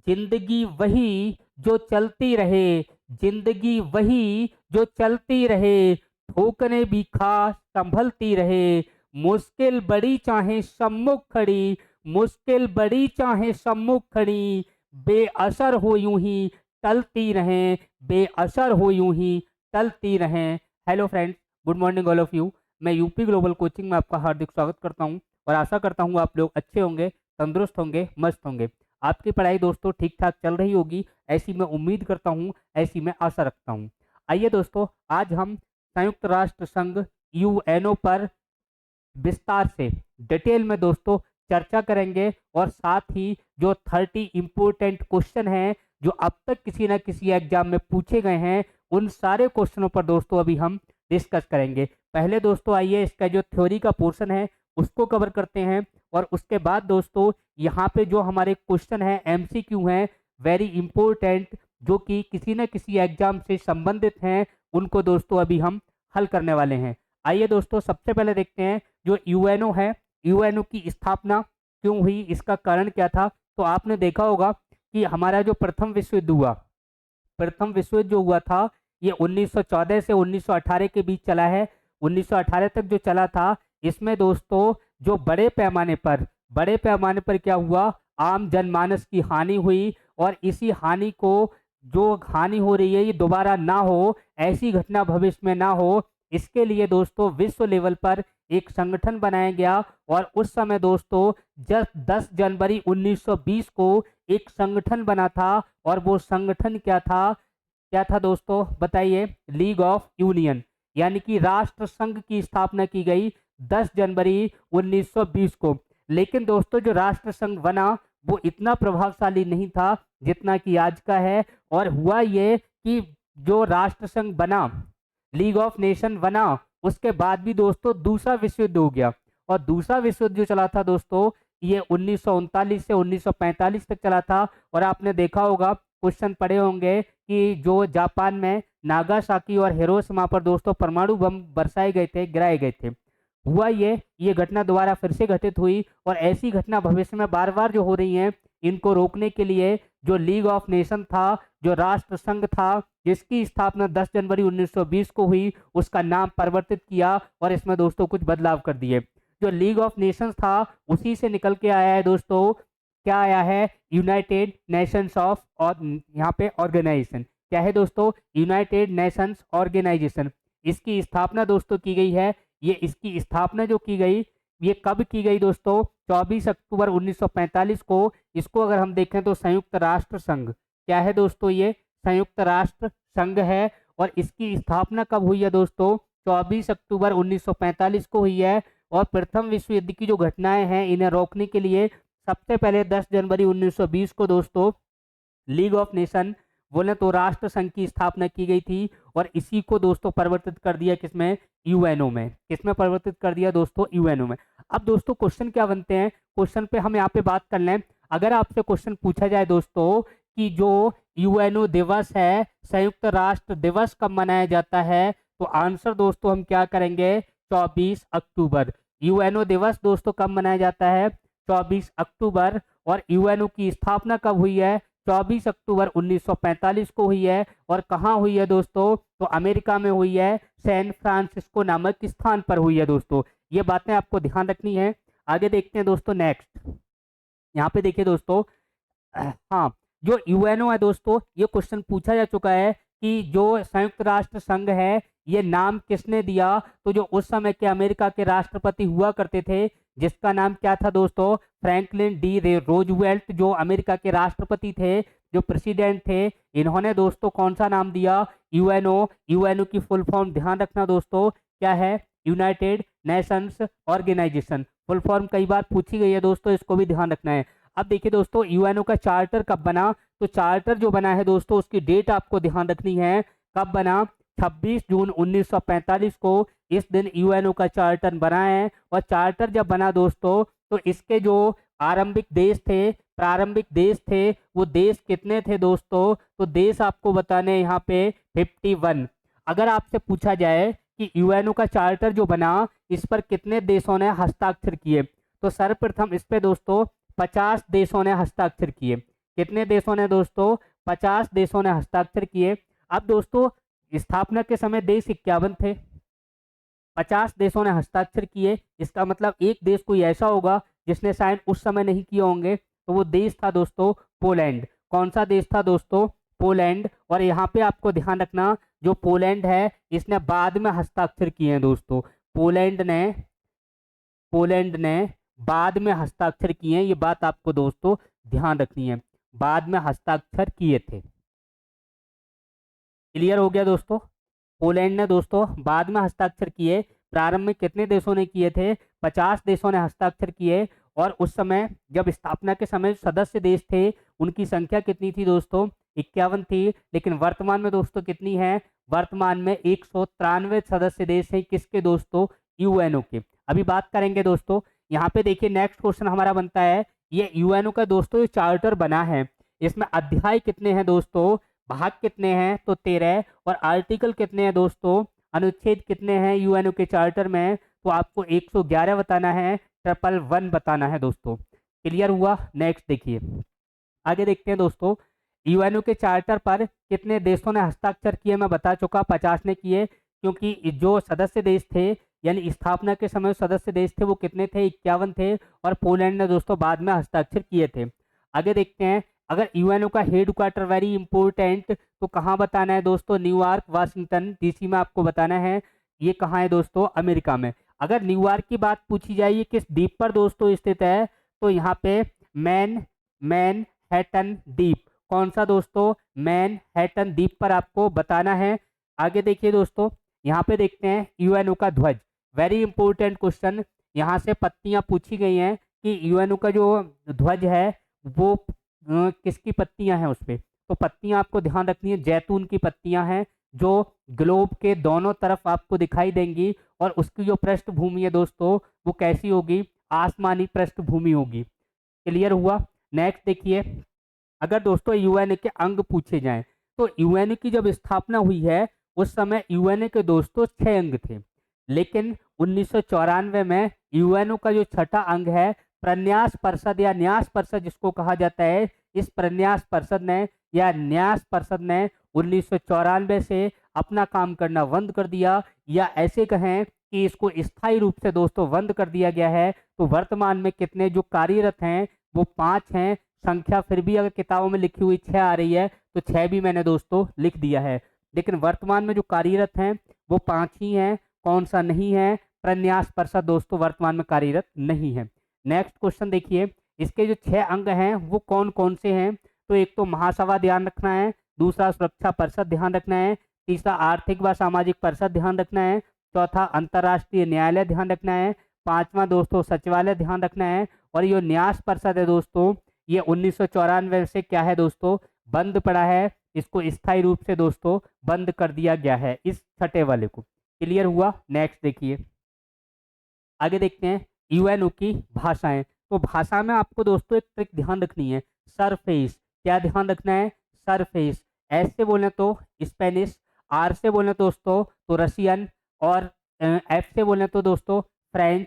जिंदगी वही जो चलती रहे, जिंदगी वही जो चलती रहे, ठोकरे भी खा संभलती रहे, मुश्किल बड़ी चाहे सम्मुख खड़ी, मुश्किल बड़ी चाहे सम्मुख खड़ी, बेअसर हो यूं ही टलती रहें, बेअसर हो यूं ही टलती रहें। Hello friends, good morning all of you. मैं यूपी ग्लोबल कोचिंग में आपका हार्दिक स्वागत करता हूं और आशा करता हूं आप लोग अच्छे होंगे, तंदुरुस्त होंगे, मस्त होंगे। आपकी पढ़ाई दोस्तों ठीक ठाक चल रही होगी, ऐसी मैं उम्मीद करता हूं, ऐसी मैं आशा रखता हूं। आइए दोस्तों, आज हम संयुक्त राष्ट्र संघ यूएनओ पर विस्तार से डिटेल में दोस्तों चर्चा करेंगे और साथ ही जो 30 इंपोर्टेंट क्वेश्चन हैं जो अब तक किसी न किसी एग्जाम में पूछे गए हैं, उन सारे क्वेश्चनों पर दोस्तों अभी हम डिस्कस करेंगे। पहले दोस्तों आइए इसका जो थ्योरी का पोर्शन है उसको कवर करते हैं और उसके बाद दोस्तों यहाँ पे जो हमारे क्वेश्चन है एमसीक्यू हैं, वेरी इंपॉर्टेंट, जो कि किसी न किसी एग्जाम से संबंधित हैं, उनको दोस्तों अभी हम हल करने वाले हैं। आइए दोस्तों, सबसे पहले देखते हैं जो यूएनओ है, यूएनओ की स्थापना क्यों हुई, इसका कारण क्या था। तो आपने देखा होगा कि हमारा जो प्रथम विश्व युद्ध हुआ, प्रथम विश्व युद्ध जो हुआ था ये 1914 से 1918 के बीच चला है। 1918 तक जो चला था, इसमें दोस्तों जो बड़े पैमाने पर क्या हुआ, आम जनमानस की हानि हुई और इसी हानि को, जो हानि हो रही है ये दोबारा ना हो, ऐसी घटना भविष्य में ना हो, इसके लिए दोस्तों विश्व लेवल पर एक संगठन बनाया गया। और उस समय दोस्तों जब 10 जनवरी 1920 को एक संगठन बना था और वो संगठन क्या था दोस्तों, बताइए। लीग ऑफ यूनियन, यानी कि राष्ट्र संघ की स्थापना की गई 10 जनवरी 1920 को। लेकिन दोस्तों जो राष्ट्र संघ बना वो इतना प्रभावशाली नहीं था जितना कि आज का है। और हुआ ये कि जो राष्ट्र संघ बना, लीग ऑफ नेशन बना, उसके बाद भी दोस्तों दूसरा विश्व युद्ध हो गया। और दूसरा विश्व युद्ध जो चला था दोस्तों, ये 1939 से 1945 तक चला था। और आपने देखा होगा, क्वेश्चन पढ़े होंगे कि जो जापान में नागासाकी और हिरोशिमा पर दोस्तों परमाणु बम बरसाए गए थे, गिराए गए थे। हुआ ये घटना दोबारा फिर से घटित हुई और ऐसी घटना भविष्य में बार बार जो हो रही हैं, इनको रोकने के लिए जो लीग ऑफ नेशन था, जो राष्ट्र संघ था, जिसकी स्थापना 10 जनवरी 1920 को हुई, उसका नाम परिवर्तित किया और इसमें दोस्तों कुछ बदलाव कर दिए। जो लीग ऑफ नेशंस था उसी से निकल के आया है दोस्तों, क्या आया है, यूनाइटेड नेशंस ऑफ, और यहाँ पे ऑर्गेनाइजेशन क्या है दोस्तों, यूनाइटेड नेशंस ऑर्गेनाइजेशन। इसकी स्थापना दोस्तों की गई है। ये इसकी स्थापना जो की गई, ये कब की गई दोस्तों, 24 अक्टूबर 1945 को। इसको अगर हम देखें तो संयुक्त राष्ट्र संघ क्या है दोस्तों, ये संयुक्त राष्ट्र संघ है। और इसकी स्थापना कब हुई है दोस्तों, 24 अक्टूबर 1945 को हुई है। और प्रथम विश्व युद्ध की जो घटनाएं हैं, इन्हें रोकने के लिए सबसे पहले 10 जनवरी 1920 को दोस्तों लीग ऑफ नेशन, बोले तो राष्ट्र संघ की स्थापना की गई थी। और इसी को दोस्तों परिवर्तित कर दिया किसमें, यूएनओ में। किसमें परिवर्तित कर दिया दोस्तों, यूएनओ में। अब दोस्तों क्वेश्चन क्या बनते हैं, क्वेश्चन पे हम यहाँ पे बात कर लें। अगर आपसे क्वेश्चन पूछा जाए दोस्तों कि जो यूएनओ दिवस है, संयुक्त राष्ट्र दिवस कब मनाया जाता है, तो आंसर दोस्तों हम क्या करेंगे, 24 अक्टूबर। यूएनओ दिवस दोस्तों कब मनाया जाता है, 24 अक्टूबर। और यूएनओ की स्थापना कब हुई है, 24 अक्टूबर 1945 को हुई है। और कहाँ हुई है दोस्तों, तो अमेरिका में हुई है, सैन फ्रांसिस्को नामक स्थान पर हुई है दोस्तों। ये बातें आपको ध्यान रखनी है। आगे देखते हैं दोस्तों, नेक्स्ट यहाँ पे देखिए दोस्तों, हाँ, जो यूएनओ है दोस्तों, ये क्वेश्चन पूछा जा चुका है कि जो संयुक्त राष्ट्र संघ है, ये नाम किसने दिया। तो जो उस समय के अमेरिका के राष्ट्रपति हुआ करते थे, जिसका नाम क्या था दोस्तों, फ्रैंकलिन डी रोजवेल्ट, जो अमेरिका के राष्ट्रपति थे, जो प्रेसिडेंट थे, इन्होंने दोस्तों कौन सा नाम दिया, यूएनओ। यूएनओ की फुल फॉर्म ध्यान रखना दोस्तों, क्या है, United Nations Organisation. Full form कई बार पूछी गई है दोस्तों, इसको भी ध्यान रखना है। अब देखिए दोस्तों, यूएनओ का चार्टर कब बना, तो चार्टर जो बना है दोस्तों, उसकी डेट आपको ध्यान रखनी है, कब बना, 26 जून 1945 को। इस दिन यूएनओ का चार्टर बना है। और चार्टर जब बना दोस्तों, तो इसके जो आरंभिक देश थे, प्रारंभिक देश थे, वो देश कितने थे दोस्तों, तो देश आपको बताने यहाँ पे 51। अगर आपसे पूछा जाए कि यूएनओ का चार्टर जो बना, इस पर कितने देशों ने हस्ताक्षर किए, तो सर्वप्रथम इस पे दोस्तों 50 देशों ने हस्ताक्षर किए। कितने देशों ने दोस्तों? 50 देशों ने हस्ताक्षर किए। अब दोस्तों स्थापना के समय देश 51 थे, 50 देशों ने हस्ताक्षर किए, इसका मतलब एक देश कोई ऐसा होगा जिसने साइन उस समय नहीं किए होंगे, तो वो देश था दोस्तों पोलैंड। कौन सा देश था दोस्तों? पोलैंड। और यहाँ पे आपको ध्यान रखना, जो पोलैंड है इसने बाद में हस्ताक्षर किए हैं दोस्तों। पोलैंड ने बाद में हस्ताक्षर किए हैं, ये बात आपको दोस्तों ध्यान रखनी है, बाद में हस्ताक्षर किए थे। क्लियर हो गया दोस्तों? पोलैंड ने दोस्तों बाद में हस्ताक्षर किए। प्रारंभ में कितने देशों ने किए थे? 50 देशों ने हस्ताक्षर किए। और उस समय जब स्थापना के समय सदस्य देश थे उनकी संख्या कितनी थी दोस्तों? 51 थी। लेकिन वर्तमान में दोस्तों कितनी है? वर्तमान में 193 सदस्य देश हैं। किसके दोस्तों? यूएनओ के। अभी बात करेंगे दोस्तों, यहाँ पे देखिए नेक्स्ट क्वेश्चन हमारा बनता है, ये यूएनओ का दोस्तों चार्टर बना है, इसमें अध्याय कितने हैं दोस्तों? भाग कितने हैं? तो 13। और आर्टिकल कितने हैं दोस्तों? अनुच्छेद कितने हैं यूएनओ के चार्टर में? तो आपको 111 बताना है, 111 बताना है दोस्तों। क्लियर हुआ? नेक्स्ट देखिए, आगे देखते हैं दोस्तों, यूएनओ के चार्टर पर कितने देशों ने हस्ताक्षर किए? मैं बता चुका, 50 ने किए, क्योंकि जो सदस्य देश थे यानी स्थापना के समय सदस्य देश थे वो कितने थे? 51 थे। और पोलैंड ने दोस्तों बाद में हस्ताक्षर किए थे। आगे देखते हैं, अगर यूएनओ का हेड क्वार्टर वेरी इंपॉर्टेंट तो कहाँ बताना है दोस्तों? न्यूयॉर्क, वाशिंगटन डीसी में आपको बताना है। ये कहाँ है दोस्तों? अमेरिका में। अगर न्यूयॉर्क की बात पूछी जाए ये किस द्वीप पर दोस्तों स्थित है? तो यहाँ पे मैनहट्टन द्वीप। कौन सा दोस्तों? मैनहट्टन द्वीप पर आपको बताना है। आगे देखिए दोस्तों, यहाँ पे देखते हैं यूएनओ का ध्वज, वेरी इंपॉर्टेंट क्वेश्चन। यहाँ से पत्तियां पूछी गई हैं कि यूएनओ का जो ध्वज है वो किसकी पत्तियां हैं उस पे? तो पत्तियां आपको ध्यान रखनी है, जैतून की पत्तियां हैं जो ग्लोब के दोनों तरफ आपको दिखाई देंगी। और उसकी जो पृष्ठभूमि है दोस्तों वो कैसी होगी? आसमानी पृष्ठभूमि होगी। क्लियर हुआ? नेक्स्ट देखिए, अगर दोस्तों यूएनए के अंग पूछे जाएं तो यूएनए की जब स्थापना हुई है उस समय यूएनए के दोस्तों 6 अंग थे। लेकिन 1994 में यूएनओ का जो छठा अंग है प्रन्यास परिषद या न्यास परिषद जिसको कहा जाता है, इस प्रन्यास परिषद ने या न्यास परिषद ने 1994 से अपना काम करना बंद कर दिया, या ऐसे कहें कि इसको स्थायी रूप से दोस्तों बंद कर दिया गया है। तो वर्तमान में कितने जो कार्यरत हैं वो 5 हैं। संख्या फिर भी अगर किताबों में लिखी हुई 6 आ रही है तो 6 भी मैंने दोस्तों लिख दिया है, लेकिन वर्तमान में जो कार्यरत हैं वो 5 ही हैं। कौन सा नहीं है? प्रन्यास परिषद दोस्तों वर्तमान में कार्यरत नहीं है। नेक्स्ट क्वेश्चन देखिए, इसके जो 6 अंग हैं वो कौन कौन से हैं? तो एक तो महासभा ध्यान रखना है, दूसरा सुरक्षा परिषद ध्यान रखना है, तीसरा आर्थिक व सामाजिक परिषद ध्यान रखना है, चौथा अंतर्राष्ट्रीय न्यायालय ध्यान रखना है, पांचवा दोस्तों सचिवालय ध्यान रखना है। और ये न्यास परिषद है दोस्तों ये 1994 से क्या है दोस्तों? बंद पड़ा है, इसको स्थायी रूप से दोस्तों बंद कर दिया गया है, इस छठे वाले को। क्लियर हुआ? नेक्स्ट देखिए, आगे देखते हैं यूएनओ की भाषाएं। तो भाषा में आपको दोस्तों एक ट्रिक ध्यान रखनी है, सरफेस। क्या ध्यान रखना है? सरफेस। एस से बोले तो स्पेनिश, आर से बोले दोस्तों तो रशियन, और एफ से बोले तो दोस्तों फ्रेंच,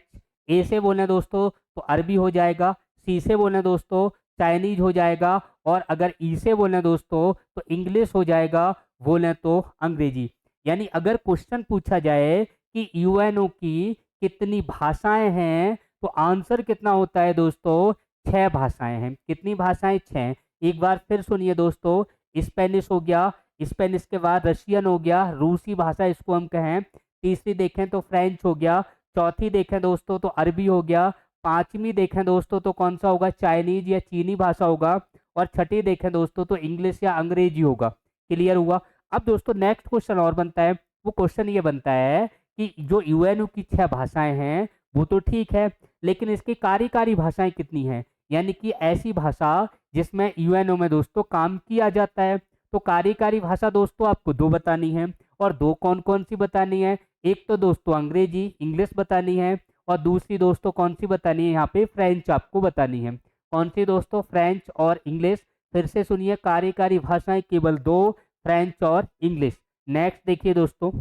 ए से बोले दोस्तों तो अरबी हो जाएगा, सी से बोले दोस्तों चाइनीज हो जाएगा, और अगर ई से बोले दोस्तों तो इंग्लिश हो जाएगा, बोले तो अंग्रेजी। यानी अगर क्वेश्चन पूछा जाए कि यूएनओ की कितनी भाषाएं हैं तो आंसर कितना होता है दोस्तों? 6 भाषाएं हैं। कितनी भाषाएं? 6। एक बार फिर सुनिए दोस्तों, स्पेनिश हो गया, स्पेनिश के बाद रशियन हो गया, रूसी भाषा इसको हम कहें, तीसरी देखें तो फ्रेंच हो गया, चौथी देखें दोस्तों तो अरबी हो गया, पांचवी देखें दोस्तों तो कौन सा होगा? चाइनीज या चीनी भाषा होगा, और छठी देखें दोस्तों तो इंग्लिश या अंग्रेजी होगा। क्लियर हुआ? अब दोस्तों नेक्स्ट क्वेश्चन और बनता है, वो क्वेश्चन ये बनता है कि जो यूएनओ की 6 भाषाएं हैं वो तो ठीक है, लेकिन इसकी कार्यकारी भाषाएं कितनी हैं? यानी कि ऐसी भाषा जिसमें यूएनओ में दोस्तों काम किया जाता है। तो कार्यकारी भाषा दोस्तों आपको 2 बतानी है, और 2 कौन कौन सी बतानी है? एक तो दोस्तों अंग्रेजी इंग्लिश बतानी है, और दूसरी दोस्तों कौन सी बतानी है? यहाँ पे फ्रेंच आपको बतानी है। कौन सी दोस्तों? फ्रेंच और इंग्लिश। फिर से सुनिए, कार्यकारी भाषाएं केवल 2, फ्रेंच और इंग्लिश। नेक्स्ट देखिए दोस्तों,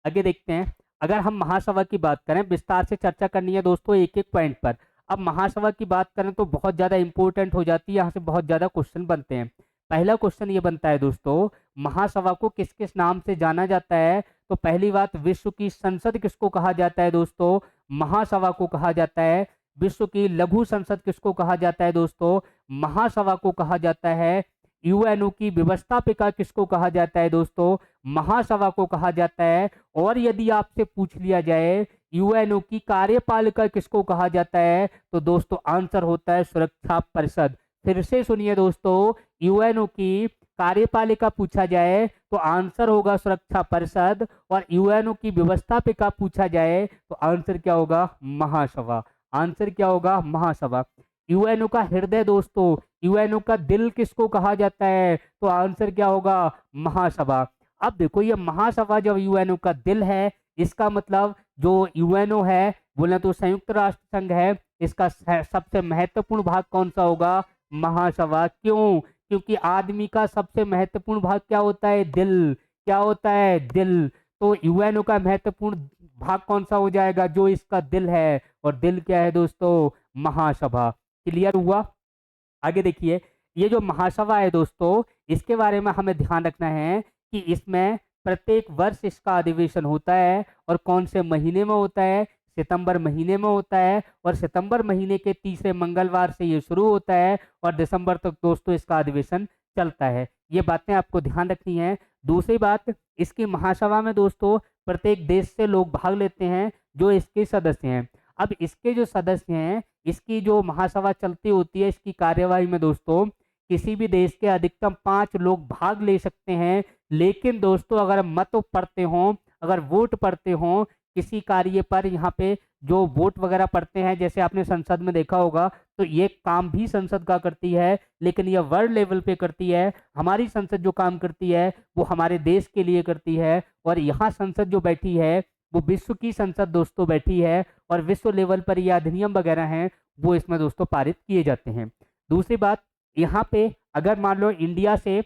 आगे देखते हैं, अगर हम महासभा की बात करें, विस्तार से चर्चा करनी है दोस्तों एक एक पॉइंट पर। अब महासभा की बात करें तो बहुत ज्यादा इंपॉर्टेंट हो जाती है, यहाँ से बहुत ज्यादा क्वेश्चन बनते हैं। पहला क्वेश्चन ये बनता है दोस्तों, महासभा को किस किस नाम से जाना जाता है? तो पहली बात, विश्व की संसद किसको कहा जाता है दोस्तों? महासभा को कहा जाता है। विश्व की लघु संसद किसको कहा जाता है दोस्तों? महासभा को कहा जाता है। यूएनओ की व्यवस्थापिका किसको कहा जाता है दोस्तों? महासभा को कहा जाता है। और यदि आपसे पूछ लिया जाए यूएनओ की कार्यपालिका किसको कहा जाता है, तो दोस्तों आंसर होता है सुरक्षा परिषद। फिर से सुनिए दोस्तों, यूएनओ की कार्यपालिका पूछा जाए तो आंसर होगा सुरक्षा परिषद, और यूएनओ की व्यवस्थापिका पूछा जाए तो आंसर क्या होगा? महासभा। आंसर क्या होगा? महासभा। यूएनओ का हृदय दोस्तों, यूएनओ का दिल किसको कहा जाता है? तो आंसर क्या होगा? महासभा। अब देखो, ये महासभा जब यूएनओ का दिल है, इसका मतलब जो यूएनओ है बोले तो संयुक्त राष्ट्र संघ है, इसका सबसे महत्वपूर्ण भाग कौन सा होगा? महासभा। क्यों? क्योंकि आदमी का सबसे महत्वपूर्ण भाग क्या होता है? दिल। क्या होता है? दिल। तो यूएनओ का महत्वपूर्ण भाग कौन सा हो जाएगा? जो इसका दिल है, और दिल क्या है दोस्तों? महासभा। क्लियर हुआ? आगे देखिए, ये जो महासभा है दोस्तों, इसके बारे में हमें ध्यान रखना है कि इसमें प्रत्येक वर्ष इसका अधिवेशन होता है, और कौन से महीने में होता है? सितंबर महीने में होता है, और सितंबर महीने के तीसरे मंगलवार से ये शुरू होता है, और दिसंबर तक दोस्तों इसका अधिवेशन चलता है। ये बातें आपको ध्यान रखनी है। दूसरी बात, इसकी महासभा में दोस्तों प्रत्येक देश से लोग भाग लेते हैं जो इसके सदस्य हैं। अब इसके जो सदस्य हैं, इसकी जो महासभा चलती होती है, इसकी कार्यवाही में दोस्तों किसी भी देश के अधिकतम 5 लोग भाग ले सकते हैं। लेकिन दोस्तों अगर मत पड़ते हों, अगर वोट पड़ते हों किसी कार्य पर, यहाँ पे जो वोट वगैरह पड़ते हैं, जैसे आपने संसद में देखा होगा, तो ये काम भी संसद का करती है, लेकिन यह वर्ल्ड लेवल पे करती है। हमारी संसद जो काम करती है वो हमारे देश के लिए करती है, और यहाँ संसद जो बैठी है वो विश्व की संसद दोस्तों बैठी है, और विश्व लेवल पर ये अधिनियम वगैरह हैं वो इसमें दोस्तों पारित किए जाते हैं। दूसरी बात, यहाँ पे अगर मान लो इंडिया से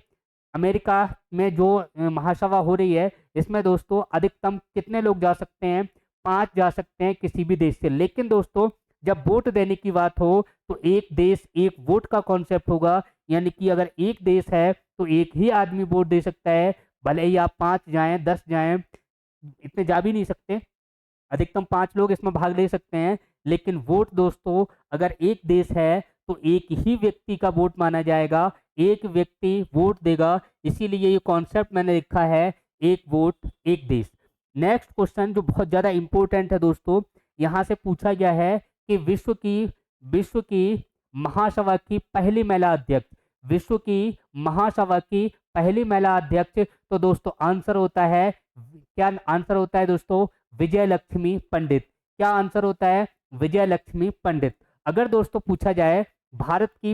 अमेरिका में जो महासभा हो रही है, इसमें दोस्तों अधिकतम कितने लोग जा सकते हैं? 5 जा सकते हैं किसी भी देश से। लेकिन दोस्तों जब वोट देने की बात हो तो एक देश एक वोट का कॉन्सेप्ट होगा, यानी कि अगर एक देश है तो एक ही आदमी वोट दे सकता है, भले ही आप 5 जाएं 10 जाएं, इतने जा भी नहीं सकते, अधिकतम 5 लोग इसमें भाग ले सकते हैं। लेकिन वोट दोस्तों अगर एक देश है तो एक ही व्यक्ति का वोट माना जाएगा, एक व्यक्ति वोट देगा, इसीलिए ये कॉन्सेप्ट मैंने लिखा है, एक वोट एक देश। नेक्स्ट क्वेश्चन जो बहुत ज्यादा इंपॉर्टेंट है दोस्तों, यहाँ से पूछा गया है कि विश्व की महासभा की पहली महिला अध्यक्ष, विश्व की महासभा की पहली महिला अध्यक्ष, तो दोस्तों आंसर होता है, क्या आंसर होता है दोस्तों? विजय लक्ष्मी पंडित। क्या आंसर होता है? विजय लक्ष्मी पंडित। अगर दोस्तों पूछा जाए भारत की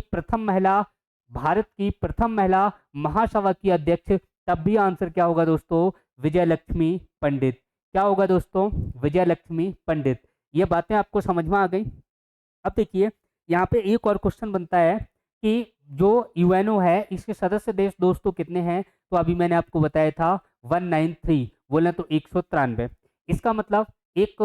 प्रथम महिला महासभा की अध्यक्ष, तब भी आंसर क्या होगा दोस्तों? विजय लक्ष्मी पंडित। क्या होगा दोस्तों? विजय लक्ष्मी पंडित। ये बातें आपको समझ में आ गई? अब देखिए, यहाँ पे एक और क्वेश्चन बनता है कि जो यूएनओ है इसके सदस्य देश दोस्तों कितने हैं? तो अभी मैंने आपको बताया था 193, बोले तो 193। इसका मतलब एक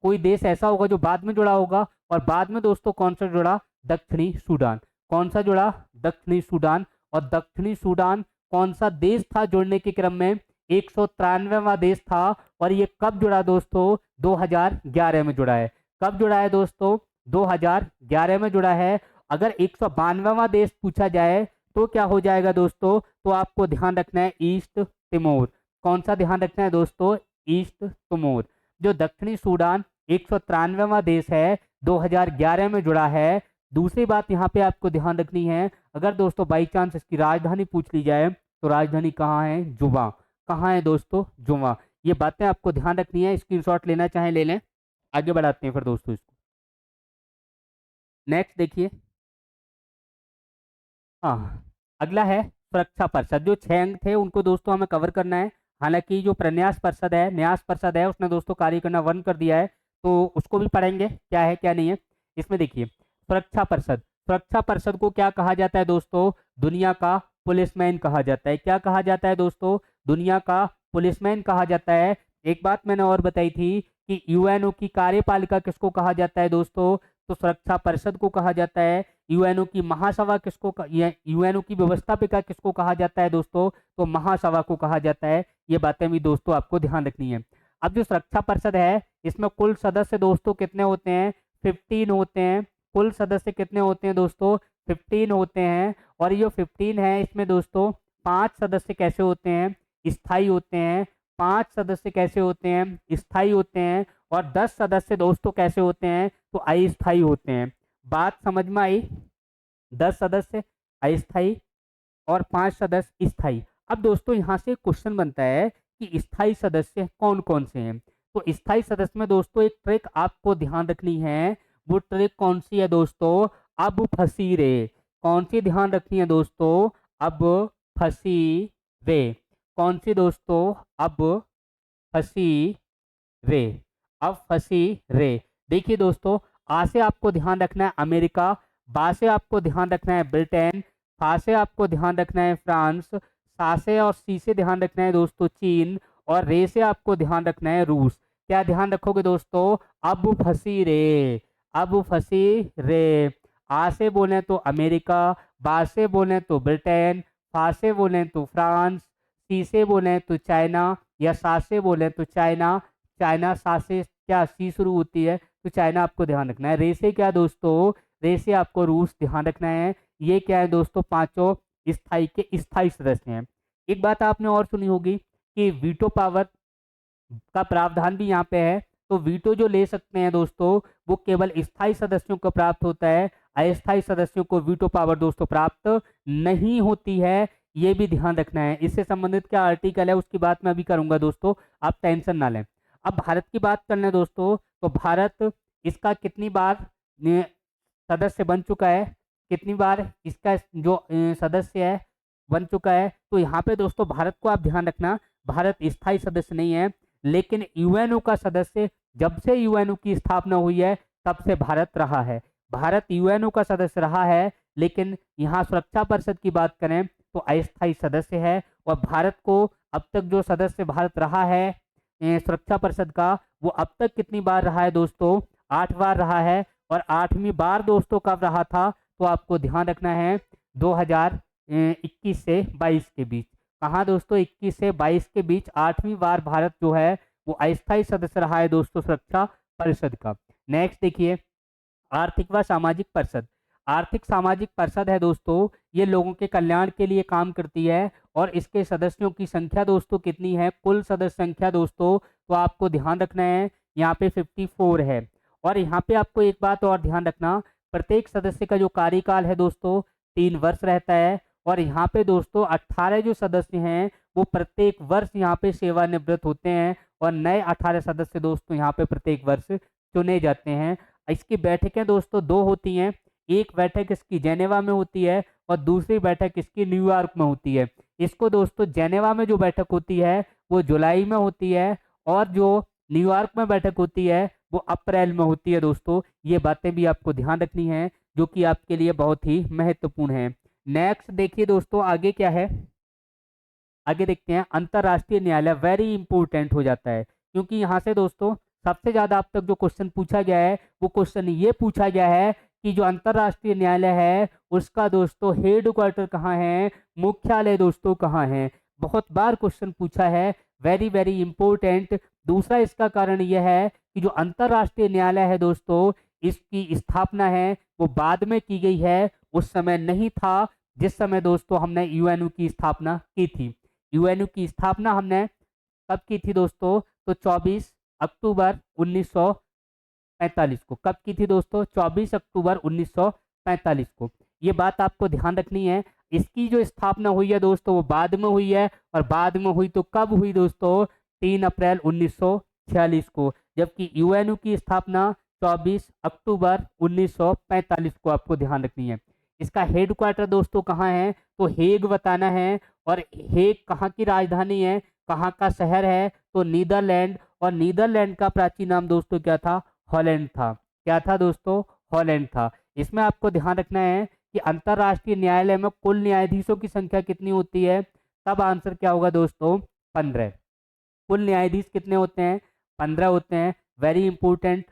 कोई देश ऐसा होगा जो बाद में जुड़ा होगा, और बाद में दोस्तों कौन सा जुड़ा? दक्षिणी सूडान। कौन सा जुड़ा? दक्षिणी सूडान। और दक्षिणी सूडान कौन सा देश था जुड़ने के क्रम में? 193वां देश था। और ये कब जुड़ा दोस्तों? 2011 में जुड़ा है। कब जुड़ा है दोस्तों? 2011 में जुड़ा है। अगर 192वां देश पूछा जाए तो क्या हो जाएगा दोस्तों? तो आपको ध्यान रखना है ईस्ट तिमोर। कौन सा ध्यान रखना है दोस्तों? East Timor. जो दक्षिणी सूडान 193वां देश है, 2011 में जुड़ा है। दूसरी बात यहाँ पे आपको ध्यान रखनी है, अगर दोस्तों बाई चांस इसकी राजधानी पूछ ली जाए तो राजधानी कहाँ है? जुबा। कहाँ है दोस्तों? जुबा। ये बातें आपको ध्यान रखनी है, स्क्रीनशॉट लेना चाहें ले लें। आगे बढ़ाते हैं फिर दोस्तों इसको। नेक्स्ट देखिए, हाँ अगला है सुरक्षा परिषद। जो 6 अंग थे उनको दोस्तों हमें कवर करना है। हालांकि जो प्रन्यास परिषद है, न्यास परिषद है, उसने दोस्तों कार्य करना बंद कर दिया है, तो उसको भी पढ़ेंगे क्या है क्या नहीं है। इसमें देखिए, सुरक्षा परिषद, सुरक्षा परिषद को क्या कहा जाता है दोस्तों? दुनिया का पुलिसमैन कहा जाता है। क्या कहा जाता है दोस्तों? दुनिया का पुलिसमैन कहा जाता है। एक बात मैंने और बताई थी कि यूएनओ की कार्यपालिका किसको कहा जाता है दोस्तों? तो सुरक्षा परिषद को कहा जाता है। यूएनओ की महासभा यूएनओ की व्यवस्थापिका किसको कहा जाता है दोस्तों, तो महासभा को कहा जाता है। ये बातें भी दोस्तों आपको ध्यान रखनी है। अब जो सुरक्षा परिषद है इसमें कुल सदस्य दोस्तों कितने होते हैं, 15 होते हैं। कुल सदस्य कितने होते हैं दोस्तों, 15 होते हैं। और ये 15 है इसमें दोस्तों 5 सदस्य कैसे होते हैं, स्थायी होते हैं। 5 सदस्य कैसे होते हैं, स्थायी होते हैं। और 10 सदस्य दोस्तों कैसे होते हैं, तो अस्थायी होते हैं। बात समझ में आई, 10 सदस्य अस्थायी और 5 सदस्य स्थायी। अब दोस्तों यहाँ से क्वेश्चन बनता है कि स्थायी सदस्य कौन कौन से हैं। तो स्थायी सदस्य में दोस्तों एक ट्रिक आपको ध्यान रखनी है। वो ट्रिक कौन सी है दोस्तों, अब फंसी रे। कौन सी ध्यान रखनी है दोस्तों, अब फंसी रे। कौन सी दोस्तों, अब फंसी रे। अब फंसी रे। देखिए दोस्तों, आ से आपको ध्यान रखना है अमेरिका, बा से आपको ध्यान रखना है ब्रिटेन, फा से आपको ध्यान रखना है फ्रांस, सा से और सी से ध्यान रखना है दोस्तों चीन, और रे से आपको ध्यान रखना है रूस। क्या ध्यान रखोगे दोस्तों, अब फंसी रे। अब फंसी रे। आ से बोले तो अमेरिका, बा से बोले तो ब्रिटेन, फा से बोले तो फ्रांस, सी से बोले तो चाइना, या सा से बोले तो चाइना। चाइना सा से क्या सी शुरू होती है, तो चाइना आपको ध्यान रखना है। रे से क्या दोस्तों, रे से आपको रूस ध्यान रखना है। ये क्या है दोस्तों, पांचों स्थायी के स्थायी सदस्य हैं। एक बात आपने और सुनी होगी कि वीटो पावर का प्रावधान भी यहाँ पे है। तो वीटो जो ले सकते हैं दोस्तों वो केवल स्थायी सदस्यों को प्राप्त होता है, अस्थायी सदस्यों को वीटो पावर दोस्तों प्राप्त नहीं होती है। ये भी ध्यान रखना है। इससे संबंधित क्या आर्टिकल है उसकी बात मैं अभी करूंगा दोस्तों, आप टेंशन ना लें। अब भारत की बात कर लें दोस्तों, तो भारत इसका कितनी बार सदस्य बन चुका है, कितनी बार इसका जो सदस्य है बन चुका है। तो यहाँ पे दोस्तों भारत को आप ध्यान रखना, भारत स्थायी सदस्य नहीं है, लेकिन यूएनओ का सदस्य जब से यूएनओ की स्थापना हुई है तब से भारत रहा है। भारत यूएनओ का सदस्य रहा है, लेकिन यहाँ सुरक्षा परिषद की बात करें तो अस्थायी सदस्य है। और भारत को अब तक जो सदस्य भारत रहा है सुरक्षा परिषद का, वो अब तक कितनी बार रहा है दोस्तों, 8 बार रहा है। और 8वीं बार दोस्तों कब रहा था, तो आपको ध्यान रखना है 2021 से 22 के बीच। कहाँ दोस्तों, 21 से 22 के बीच 8वीं बार भारत जो है वो अस्थायी सदस्य रहा है दोस्तों सुरक्षा परिषद का। नेक्स्ट देखिए, आर्थिक व सामाजिक परिषद। आर्थिक सामाजिक परिषद है दोस्तों, ये लोगों के कल्याण के लिए काम करती है। और इसके सदस्यों की संख्या दोस्तों कितनी है, कुल सदस्य संख्या दोस्तों, तो आपको ध्यान रखना है यहाँ पे 54 है। और यहाँ पे आपको एक बात और ध्यान रखना, प्रत्येक सदस्य का जो कार्यकाल है दोस्तों 3 वर्ष रहता है। और यहाँ पे दोस्तों 18 जो सदस्य हैं वो प्रत्येक वर्ष यहाँ पे सेवानिवृत्त होते हैं, और नए 18 सदस्य दोस्तों यहाँ पे प्रत्येक वर्ष चुने जाते हैं। इसकी बैठकें दोस्तों 2 होती हैं। एक बैठक इसकी जेनेवा में होती है और दूसरी बैठक इसकी न्यूयॉर्क में होती है। इसको दोस्तों जेनेवा में जो बैठक होती है वो जुलाई में होती है, और जो न्यूयॉर्क में बैठक होती है वो अप्रैल में होती है दोस्तों। ये बातें भी आपको ध्यान रखनी है जो कि आपके लिए बहुत ही महत्वपूर्ण है। नेक्स्ट देखिए दोस्तों, आगे क्या है, आगे देखते हैं। अंतरराष्ट्रीय न्यायालय वेरी इंपॉर्टेंट हो जाता है, क्योंकि यहाँ से दोस्तों सबसे ज्यादा अब तक जो क्वेश्चन पूछा गया है वो क्वेश्चन ये पूछा गया है कि जो अंतरराष्ट्रीय न्यायालय है उसका दोस्तों हेड क्वार्टर कहाँ है, मुख्यालय दोस्तों कहाँ है। बहुत बार क्वेश्चन पूछा है, वेरी वेरी इंपॉर्टेंट। दूसरा इसका कारण यह है कि जो अंतरराष्ट्रीय न्यायालय है दोस्तों इसकी स्थापना है वो बाद में की गई है, उस समय नहीं था जिस समय दोस्तों हमने यूएनओ की स्थापना की थी। यूएनओ की स्थापना हमने कब की थी दोस्तों, तो 24 अक्टूबर 1945 को। कब की थी दोस्तों, 24 अक्टूबर 1945 को। ये बात आपको ध्यान रखनी है। इसकी जो स्थापना हुई है दोस्तों वो बाद में हुई है, और बाद में हुई तो कब हुई दोस्तों, 3 अप्रैल 1946 को। जबकि यूएनओ की स्थापना 24 अक्टूबर 1945 को आपको ध्यान रखनी है। इसका हेड क्वार्टर दोस्तों कहाँ है, तो हेग बताना है। और हेग कहाँ की राजधानी है, कहाँ का शहर है, तो नीदरलैंड। और नीदरलैंड का प्राचीन नाम दोस्तों क्या था, हॉलैंड था। क्या था दोस्तों, हॉलैंड था। इसमें आपको ध्यान रखना है कि अंतरराष्ट्रीय न्यायालय में कुल न्यायाधीशों की संख्या कितनी होती है, तब आंसर क्या होगा दोस्तों, 15। कुल न्यायाधीश कितने होते हैं, 15 होते हैं। Very important.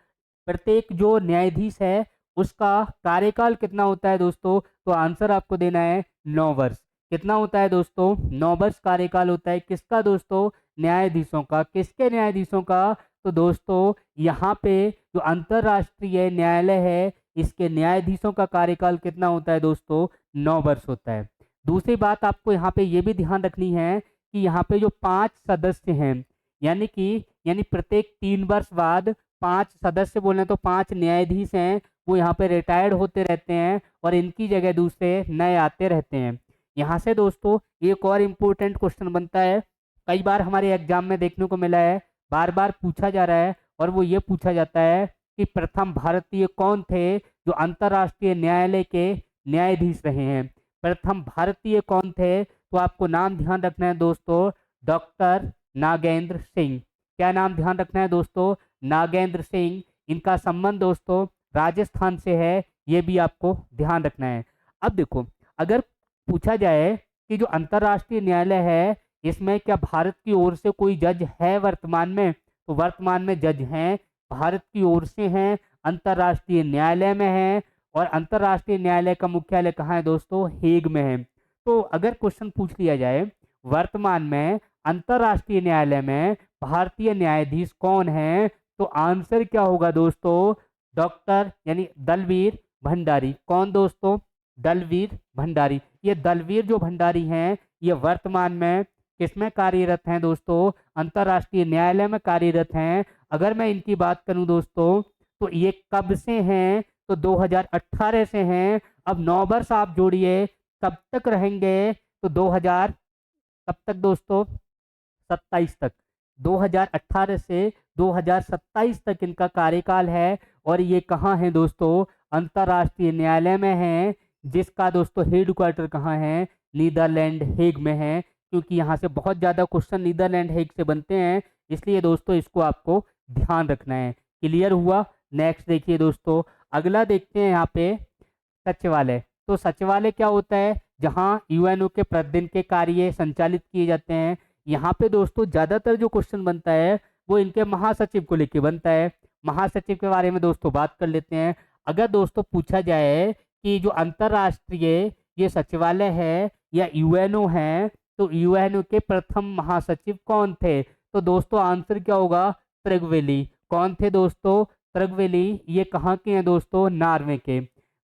प्रत्येक जो न्यायाधीश है उसका कार्यकाल कितना होता है दोस्तों? तो आंसर आपको देना है 9 वर्ष। कितना होता है दोस्तों? 9 वर्ष कार्यकाल होता है। किसका दोस्तों? न्यायाधीशों का। किसके न्यायाधीशों का? तो दोस्तों यहाँ पे जो अंतर्राष्ट्रीय न्यायालय है, इसके न्यायाधीशों का कार्यकाल कितना होता है दोस्तों? 9 वर्ष होता है। दूसरी बात आपको यहाँ पे ये भी ध्यान रखनी है कि यहाँ पे जो 5 सदस्य हैं, यानी प्रत्येक 3 वर्ष बाद 5 सदस्य बोले तो 5 न्यायाधीश हैं, वो यहाँ पे रिटायर्ड होते रहते हैं और इनकी जगह दूसरे नए आते रहते हैं। यहाँ से दोस्तों एक और इम्पोर्टेंट क्वेश्चन बनता है, कई बार हमारे एग्जाम में देखने को मिला है, बार बार पूछा जा रहा है, और वो ये पूछा जाता है कि प्रथम भारतीय कौन थे जो अंतर्राष्ट्रीय न्यायालय के न्यायाधीश रहे हैं? प्रथम भारतीय कौन थे? तो आपको नाम ध्यान रखना है दोस्तों, डॉक्टर नागेंद्र सिंह। क्या नाम ध्यान रखना है दोस्तों? नागेंद्र सिंह। इनका संबंध दोस्तों राजस्थान से है, ये भी आपको ध्यान रखना है। अब देखो, अगर पूछा जाए कि जो अंतर्राष्ट्रीय न्यायालय है, इसमें क्या भारत की ओर से कोई जज है वर्तमान में? तो वर्तमान में जज हैं, भारत की ओर से हैं, अंतर्राष्ट्रीय न्यायालय में हैं, और अंतर्राष्ट्रीय न्यायालय का मुख्यालय कहाँ है दोस्तों? हेग में है। तो अगर क्वेश्चन पूछ लिया जाए वर्तमान में अंतर्राष्ट्रीय न्यायालय में भारतीय न्यायाधीश कौन है, तो आंसर क्या होगा दोस्तों? डॉक्टर यानी दलवीर भंडारी। कौन दोस्तों? दलवीर भंडारी। ये दलवीर जो भंडारी हैं, ये वर्तमान में किसमें कार्यरत हैं दोस्तों? अंतर्राष्ट्रीय न्यायालय में कार्यरत हैं। अगर मैं इनकी बात करूं दोस्तों, तो ये कब से हैं? तो 2018 से हैं। अब 9 वर्ष आप जोड़िए, कब तक रहेंगे? तो 2000 कब तक दोस्तों? 27 तक। 2018 से 2027 तक इनका कार्यकाल है, और ये कहाँ है दोस्तों? अंतर्राष्ट्रीय न्यायालय में है, जिसका दोस्तों हेड क्वार्टर कहाँ है? नीदरलैंड हेग में है। क्योंकि यहाँ से बहुत ज़्यादा क्वेश्चन नीदरलैंड हेग से बनते हैं, इसलिए दोस्तों इसको आपको ध्यान रखना है। क्लियर हुआ? नेक्स्ट देखिए दोस्तों, अगला देखते हैं यहाँ पे सचिवालय। तो सचिवालय क्या होता है? जहाँ यूएनओ के प्रतिदिन के कार्य संचालित किए जाते हैं। यहाँ पे दोस्तों ज़्यादातर जो क्वेश्चन बनता है वो इनके महासचिव को लेके बनता है। महासचिव के बारे में दोस्तों बात कर लेते हैं। अगर दोस्तों पूछा जाए कि जो अंतर्राष्ट्रीय ये सचिवालय है या यूएनओ है, तो यूएनओ के प्रथम महासचिव कौन थे? तो दोस्तों आंसर क्या होगा? त्रिगवेली। कौन थे दोस्तों? त्रिगवेली। ये कहाँ के हैं दोस्तों? नॉर्वे के।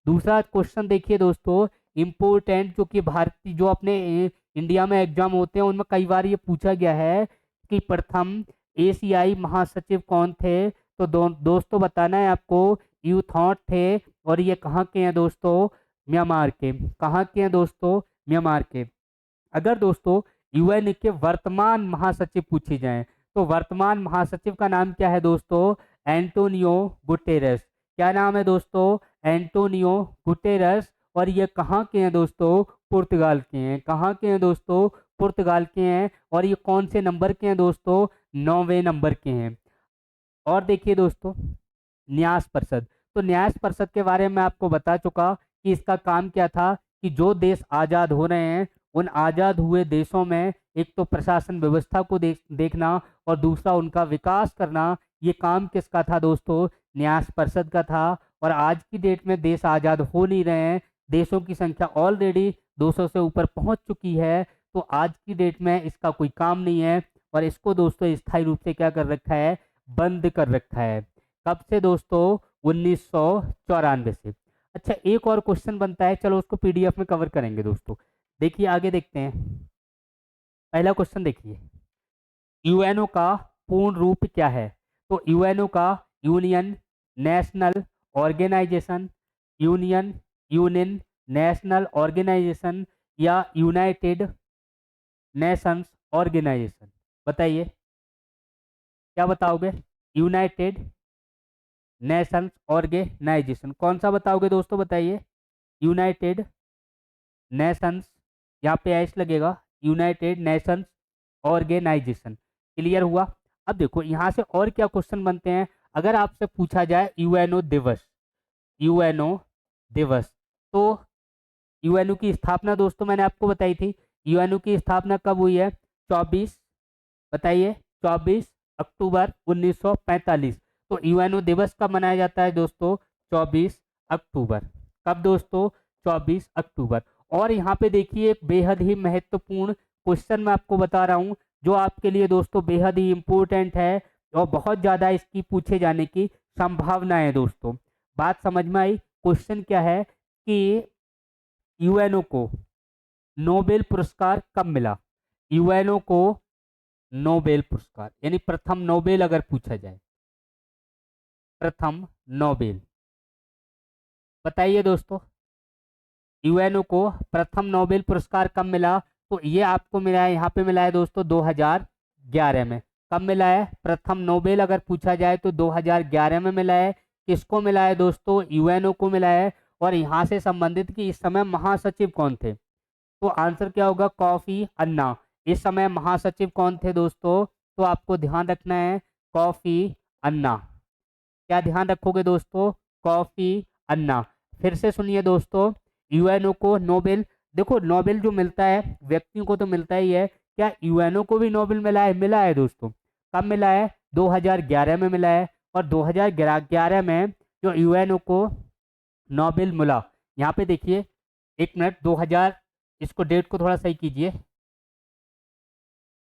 दूसरा क्वेश्चन देखिए दोस्तों, इम्पोर्टेंट, जो कि भारतीय जो अपने इंडिया में एग्जाम होते हैं उनमें कई बार ये पूछा गया है कि प्रथम एशियाई महासचिव कौन थे? तो दोस्तों बताना है आपको, यू थॉट थे, और ये कहाँ के हैं दोस्तों? म्यांमार के। कहाँ के हैं दोस्तों? म्यांमार के। अगर दोस्तों यूएन के वर्तमान महासचिव पूछे जाएं, तो वर्तमान महासचिव का नाम क्या है दोस्तों? Antonio Guterres. क्या नाम है दोस्तों? Antonio Guterres. और ये कहाँ के हैं दोस्तों? पुर्तगाल के हैं। कहाँ के हैं दोस्तों? पुर्तगाल के हैं। और ये कौन से नंबर के हैं दोस्तों? 9वें नंबर के हैं। और देखिए दोस्तों, न्यास परिषद। तो न्यास परिषद के बारे में आपको बता चुका कि इसका काम क्या था, कि जो देश आज़ाद हो रहे हैं उन आज़ाद हुए देशों में एक तो प्रशासन व्यवस्था को देखना, और दूसरा उनका विकास करना। ये काम किसका था दोस्तों? न्यास परिषद का था। और आज की डेट में देश आज़ाद हो नहीं रहे हैं, देशों की संख्या ऑलरेडी 200 से ऊपर पहुंच चुकी है, तो आज की डेट में इसका कोई काम नहीं है, और इसको दोस्तों स्थायी रूप से क्या कर रखा है? बंद कर रखा है। कब से दोस्तों? 1994 से। अच्छा, एक और क्वेश्चन बनता है, चलो उसको पीडीएफ में कवर करेंगे दोस्तों। देखिए आगे देखते हैं। पहला क्वेश्चन देखिए, यूएनओ का पूर्ण रूप क्या है? तो यूएनओ का union national organisation, union national organisation, या यूनाइटेड नेशंस ऑर्गेनाइजेशन? बताइए, क्या बताओगे? United Nations Organisation. कौन सा बताओगे दोस्तों? बताइए। यूनाइटेड नेशंस, यहाँ पे एस लगेगा, यूनाइटेड नेशंस ऑर्गेनाइजेशन। क्लियर हुआ? अब देखो यहाँ से और क्या क्वेश्चन बनते हैं। अगर आपसे पूछा जाए यूएनओ दिवस, यूएनओ दिवस, तो यूएनओ की स्थापना दोस्तों मैंने आपको बताई थी। यूएनओ की स्थापना कब हुई है? 24, बताइए, 24 अक्टूबर 1945। तो यूएनओ दिवस कब मनाया जाता है दोस्तों? 24 अक्टूबर। कब दोस्तों? 24 अक्टूबर। और यहाँ पे देखिए एक बेहद ही महत्वपूर्ण क्वेश्चन मैं आपको बता रहा हूँ, जो आपके लिए दोस्तों बेहद ही इम्पोर्टेंट है और बहुत ज़्यादा इसकी पूछे जाने की संभावना है दोस्तों। बात समझ में आई? क्वेश्चन क्या है कि यूएनओ को नोबेल पुरस्कार कब मिला? यूएनओ को नोबेल पुरस्कार यानी प्रथम नोबेल अगर पूछा जाए, प्रथम नोबेल, बताइए दोस्तों यूएनओ को प्रथम नोबेल पुरस्कार कब मिला? तो ये आपको मिला है, यहाँ पे मिला है दोस्तों 2011 में। कब मिला है? प्रथम नोबेल अगर पूछा जाए तो 2011 में मिला है। किसको मिला है दोस्तों? यूएनओ को मिला है। और यहाँ से संबंधित कि इस समय महासचिव कौन थे? तो आंसर क्या होगा? कॉफी अन्ना। इस समय महासचिव कौन थे दोस्तों? तो आपको ध्यान रखना है कॉफी अन्ना। क्या ध्यान रखोगे दोस्तों? कॉफी अन्ना। फिर से सुनिए दोस्तों, यूएनओ को नोबेल, देखो नोबेल जो मिलता है व्यक्तियों को तो मिलता ही है, क्या यूएनओ को भी नोबेल मिला है? मिला है दोस्तों। कब मिला है? 2011 में मिला है। और 2011 में जो यूएनओ को नोबेल मिला, यहाँ पे देखिए, एक मिनट, 2000, इसको डेट को थोड़ा सही कीजिए।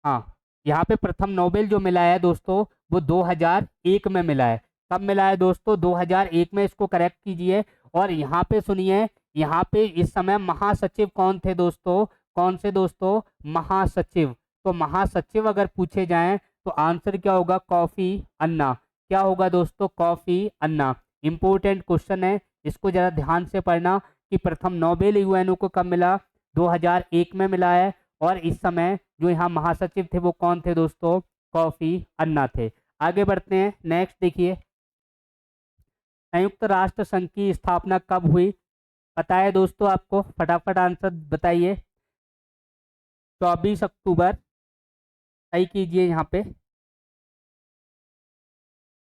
हाँ, यहाँ पे प्रथम नोबेल जो मिला है दोस्तों वो 2001 में मिला है। कब मिला है दोस्तों? 2001 में, इसको करेक्ट कीजिए। और यहाँ पे सुनिए, यहाँ पे इस समय महासचिव कौन थे दोस्तों? कौन से दोस्तों? महासचिव। तो महासचिव अगर पूछे जाएं तो आंसर क्या होगा? कॉफी अन्ना। क्या होगा दोस्तों? कॉफी अन्ना। इंपॉर्टेंट क्वेश्चन है, इसको जरा ध्यान से पढ़ना कि प्रथम नोबेल यूएनओ को कब मिला? 2001 में मिला है। और इस समय जो यहाँ महासचिव थे वो कौन थे दोस्तों? कॉफी अन्ना थे। आगे बढ़ते हैं, नेक्स्ट देखिए, संयुक्त राष्ट्र संघ की स्थापना कब हुई? पता है दोस्तों आपको? फटाफट आंसर बताइए। 24 अक्टूबर, सही कीजिए, यहाँ पे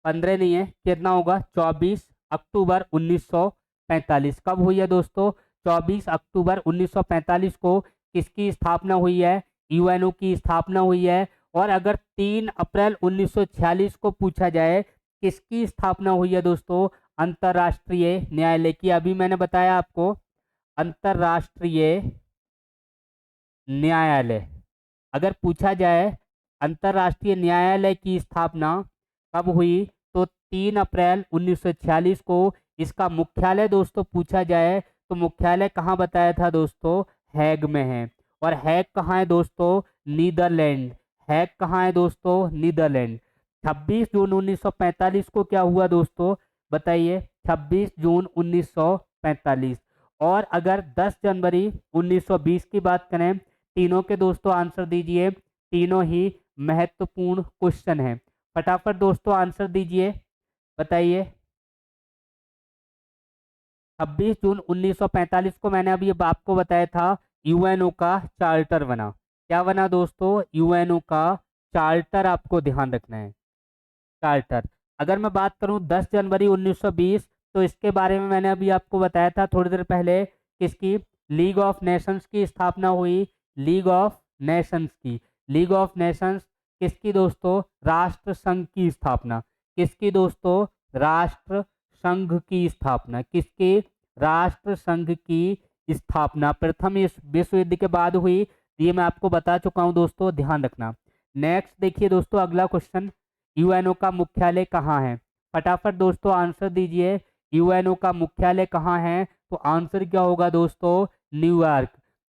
15 नहीं है, कितना होगा? 24 अक्टूबर 1945। कब हुई है दोस्तों? 24 अक्टूबर 1945 को किसकी स्थापना हुई है? यूएनओ की स्थापना हुई है। और अगर 3 अप्रैल 1946 को पूछा जाए किसकी स्थापना हुई है दोस्तों? अंतर्राष्ट्रीय न्यायालय की। अभी मैंने बताया आपको, अंतर्राष्ट्रीय न्यायालय। अगर पूछा जाए अंतर्राष्ट्रीय न्यायालय की स्थापना कब हुई, तो 3 अप्रैल 1946 को। इसका मुख्यालय दोस्तों पूछा जाए तो मुख्यालय कहाँ बताया था दोस्तों? हैग में है। और हैग कहाँ है दोस्तों? नीदरलैंड। हैग कहाँ है दोस्तों? नीदरलैंड। 26 जून 1945 को क्या हुआ दोस्तों? बताइए, 26 जून 1945। और अगर 10 जनवरी 1920 की बात करें, तीनों के दोस्तों आंसर दीजिए, तीनों ही महत्वपूर्ण क्वेश्चन है। फटाफट दोस्तों आंसर दीजिए, बताइए। 26 जून 1945 को मैंने अभी आपको बताया था यूएनओ का चार्टर बना। क्या बना दोस्तों? यूएनओ का चार्टर, आपको ध्यान रखना है, चार्टर। अगर मैं बात करूं 10 जनवरी 1920, तो इसके बारे में मैंने अभी आपको बताया था थोड़ी देर पहले, किसकी? लीग ऑफ नेशंस की स्थापना हुई। लीग ऑफ नेशंस की। लीग ऑफ नेशंस किसकी दोस्तों? राष्ट्र संघ की स्थापना। किसकी दोस्तों? राष्ट्र संघ की स्थापना। किसकी? राष्ट्र संघ की स्थापना प्रथम विश्व युद्ध के बाद हुई। ये मैं आपको बता चुका हूं दोस्तों, ध्यान रखना। नेक्स्ट देखिए दोस्तों, अगला क्वेश्चन, यूएनओ का मुख्यालय कहाँ है? फटाफट दोस्तों आंसर दीजिए, यूएनओ का मुख्यालय कहाँ है? तो आंसर क्या होगा दोस्तों? न्यूयॉर्क।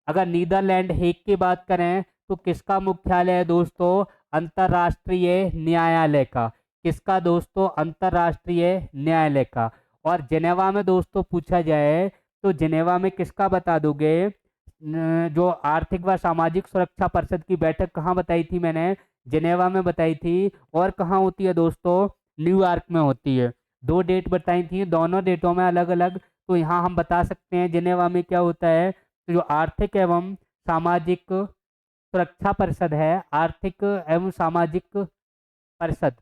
अगर नीदरलैंड हेग की बात करें तो किसका मुख्यालय है दोस्तों? अंतर्राष्ट्रीय न्यायालय का। किसका दोस्तों? अंतर्राष्ट्रीय न्यायालय का। और जिनेवा में दोस्तों पूछा जाए तो जिनेवा में किसका बता दोगे? जो आर्थिक व सामाजिक सुरक्षा परिषद की बैठक कहाँ बताई थी मैंने? जिनेवा में बताई थी। और कहाँ होती है दोस्तों? न्यूयॉर्क में होती है। दो डेट बताई थी, दोनों डेटों में अलग अलग। तो यहाँ हम बता सकते हैं जिनेवा में क्या होता है, तो जो आर्थिक एवं सामाजिक सुरक्षा परिषद है, आर्थिक एवं सामाजिक परिषद,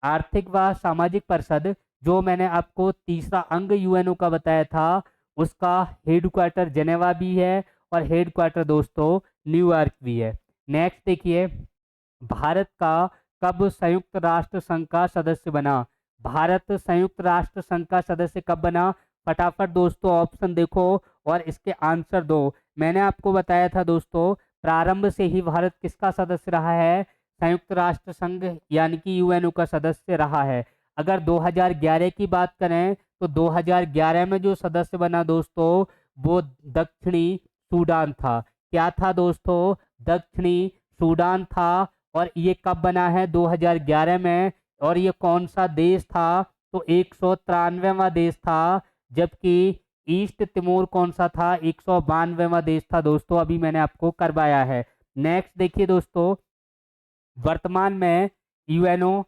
आर्थिक व सामाजिक परिषद, जो मैंने आपको तीसरा अंग यूएनओ का बताया था, उसका हेडक्वार्टर जिनेवा भी है और हेडक्वार्टर दोस्तों न्यूयॉर्क भी है। नेक्स्ट देखिए, भारत का कब संयुक्त राष्ट्र संघ का सदस्य बना? भारत संयुक्त राष्ट्र संघ का सदस्य कब बना? फटाफट दोस्तों ऑप्शन देखो और इसके आंसर दो। मैंने आपको बताया था दोस्तों, प्रारंभ से ही भारत किसका सदस्य रहा है? संयुक्त राष्ट्र संघ यानी कि यूएनओ का सदस्य रहा है। अगर 2011 की बात करें तो 2011 में जो सदस्य बना दोस्तों वो दक्षिणी सूडान था। क्या था दोस्तों? दक्षिणी सूडान था। और ये कब बना है? 2011 में। और ये कौन सा देश था? तो 193वां देश था। जबकि ईस्ट तिमोर कौन सा था? 192वां देश था दोस्तों। अभी मैंने आपको करवाया है। नेक्स्ट देखिए दोस्तों, वर्तमान में यूएनओ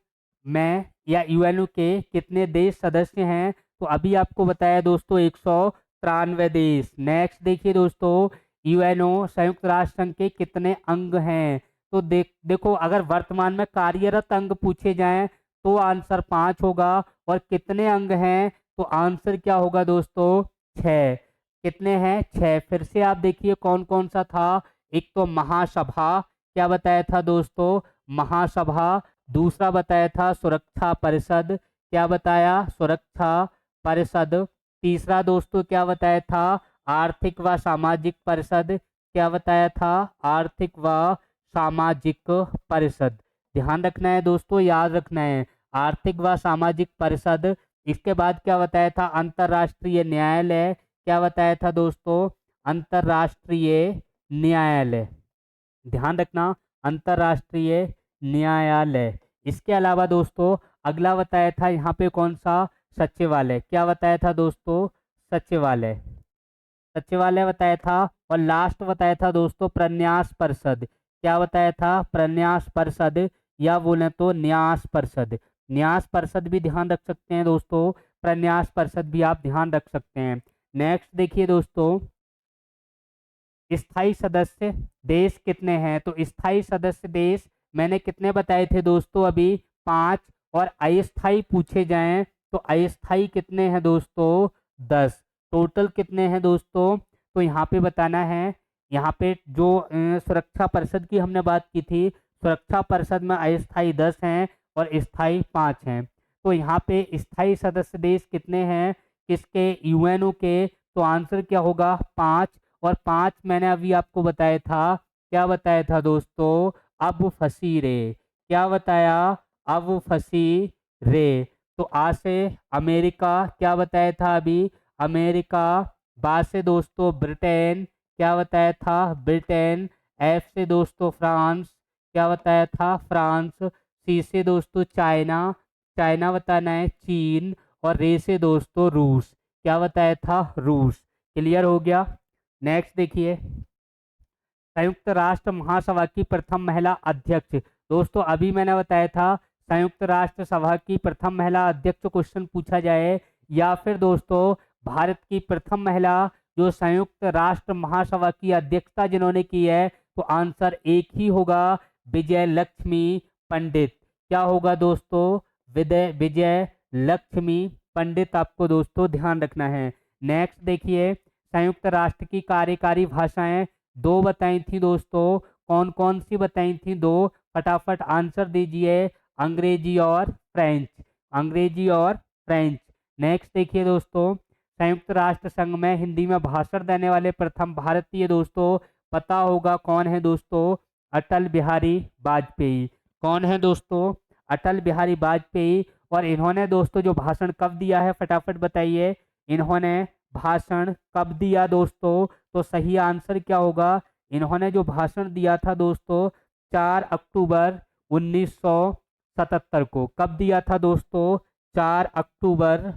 में या यूएनओ के कितने देश सदस्य हैं? तो अभी आपको बताया दोस्तों 193 देश। नेक्स्ट देखिए दोस्तों, यूएनओ संयुक्त राष्ट्र संघ के कितने अंग हैं? तो देखो, अगर वर्तमान में कार्यरत अंग पूछे जाएं तो आंसर 5 होगा। और कितने अंग हैं? तो आंसर क्या होगा दोस्तों? 6। कितने हैं? 6। फिर से आप देखिए कौन कौन सा था। एक तो महासभा, क्या बताया था दोस्तों? महासभा। दूसरा बताया था सुरक्षा परिषद, क्या बताया? सुरक्षा परिषद। तीसरा दोस्तों क्या बताया था? आर्थिक व सामाजिक परिषद, क्या बताया था? आर्थिक व सामाजिक परिषद। ध्यान रखना है दोस्तों, याद रखना है, आर्थिक व सामाजिक परिषद। इसके बाद क्या बताया था? अंतर्राष्ट्रीय न्यायालय, क्या बताया था दोस्तों? अंतर्राष्ट्रीय न्यायालय। ध्यान रखना, अंतर्राष्ट्रीय न्यायालय। इसके अलावा दोस्तों अगला बताया था यहाँ पे कौन सा? सचिवालय, क्या बताया था दोस्तों? सचिवालय। सचिवालय बताया था। और लास्ट बताया था दोस्तों प्रन्यास परिषद, क्या बताया था? प्रन्यास परिषद, या बोले तो न्यास परिषद। न्यास परिषद भी ध्यान रख सकते हैं दोस्तों, प्रन्यास परिषद भी आप ध्यान रख सकते हैं। नेक्स्ट देखिए दोस्तों, स्थायी सदस्य देश कितने हैं? तो स्थायी सदस्य देश मैंने कितने बताए थे दोस्तों? अभी 5। और अस्थायी पूछे जाएं तो अस्थायी कितने हैं दोस्तों? 10। टोटल कितने हैं दोस्तों? तो यहाँ पे बताना है। यहाँ पे जो सुरक्षा परिषद की हमने बात की थी, सुरक्षा परिषद में अस्थायी 10 हैं और स्थायी 5 हैं। तो यहाँ पे स्थायी सदस्य देश कितने हैं किसके? यूएनओ के। तो आंसर क्या होगा? 5। और 5 मैंने अभी आपको बताया था, क्या बताया था दोस्तों? अब फंसी रे, क्या बताया? अब फंसी रे। तो आ से अमेरिका, क्या बताया था अभी? अमेरिका। बा से दोस्तों ब्रिटेन, क्या बताया था? ब्रिटेन। एफ से दोस्तों फ्रांस, क्या बताया था? फ्रांस। सी से दोस्तों चाइना, चाइना बताना है। चीन। और रे से दोस्तों रूस, क्या बताया था? रूस। क्लियर हो गया? नेक्स्ट देखिए, संयुक्त राष्ट्र महासभा की प्रथम महिला अध्यक्ष। दोस्तों अभी मैंने बताया था संयुक्त राष्ट्र सभा की प्रथम महिला अध्यक्ष क्वेश्चन पूछा जाए, या फिर दोस्तों भारत की प्रथम महिला जो संयुक्त राष्ट्र महासभा की अध्यक्षता जिन्होंने की है, तो आंसर एक ही होगा, विजय लक्ष्मी पंडित। क्या होगा दोस्तों? विजय लक्ष्मी पंडित, आपको दोस्तों ध्यान रखना है। नेक्स्ट देखिए, संयुक्त राष्ट्र की कार्यकारी भाषाएं 2 बताई थी दोस्तों, कौन कौन सी बताई थी? 2। फटाफट आंसर दीजिए, अंग्रेजी और फ्रेंच। अंग्रेजी और फ्रेंच। नेक्स्ट देखिए दोस्तों, संयुक्त राष्ट्र संघ में हिंदी में भाषण देने वाले प्रथम भारतीय दोस्तों पता होगा कौन है दोस्तों? अटल बिहारी वाजपेयी। कौन है दोस्तों? अटल बिहारी वाजपेयी। और इन्होंने दोस्तों जो भाषण कब दिया है, फटाफट बताइए, इन्होंने भाषण कब दिया दोस्तों? तो सही आंसर क्या होगा? इन्होंने जो भाषण दिया था दोस्तों 4 अक्टूबर 1977 को। कब दिया था दोस्तों? 4 अक्टूबर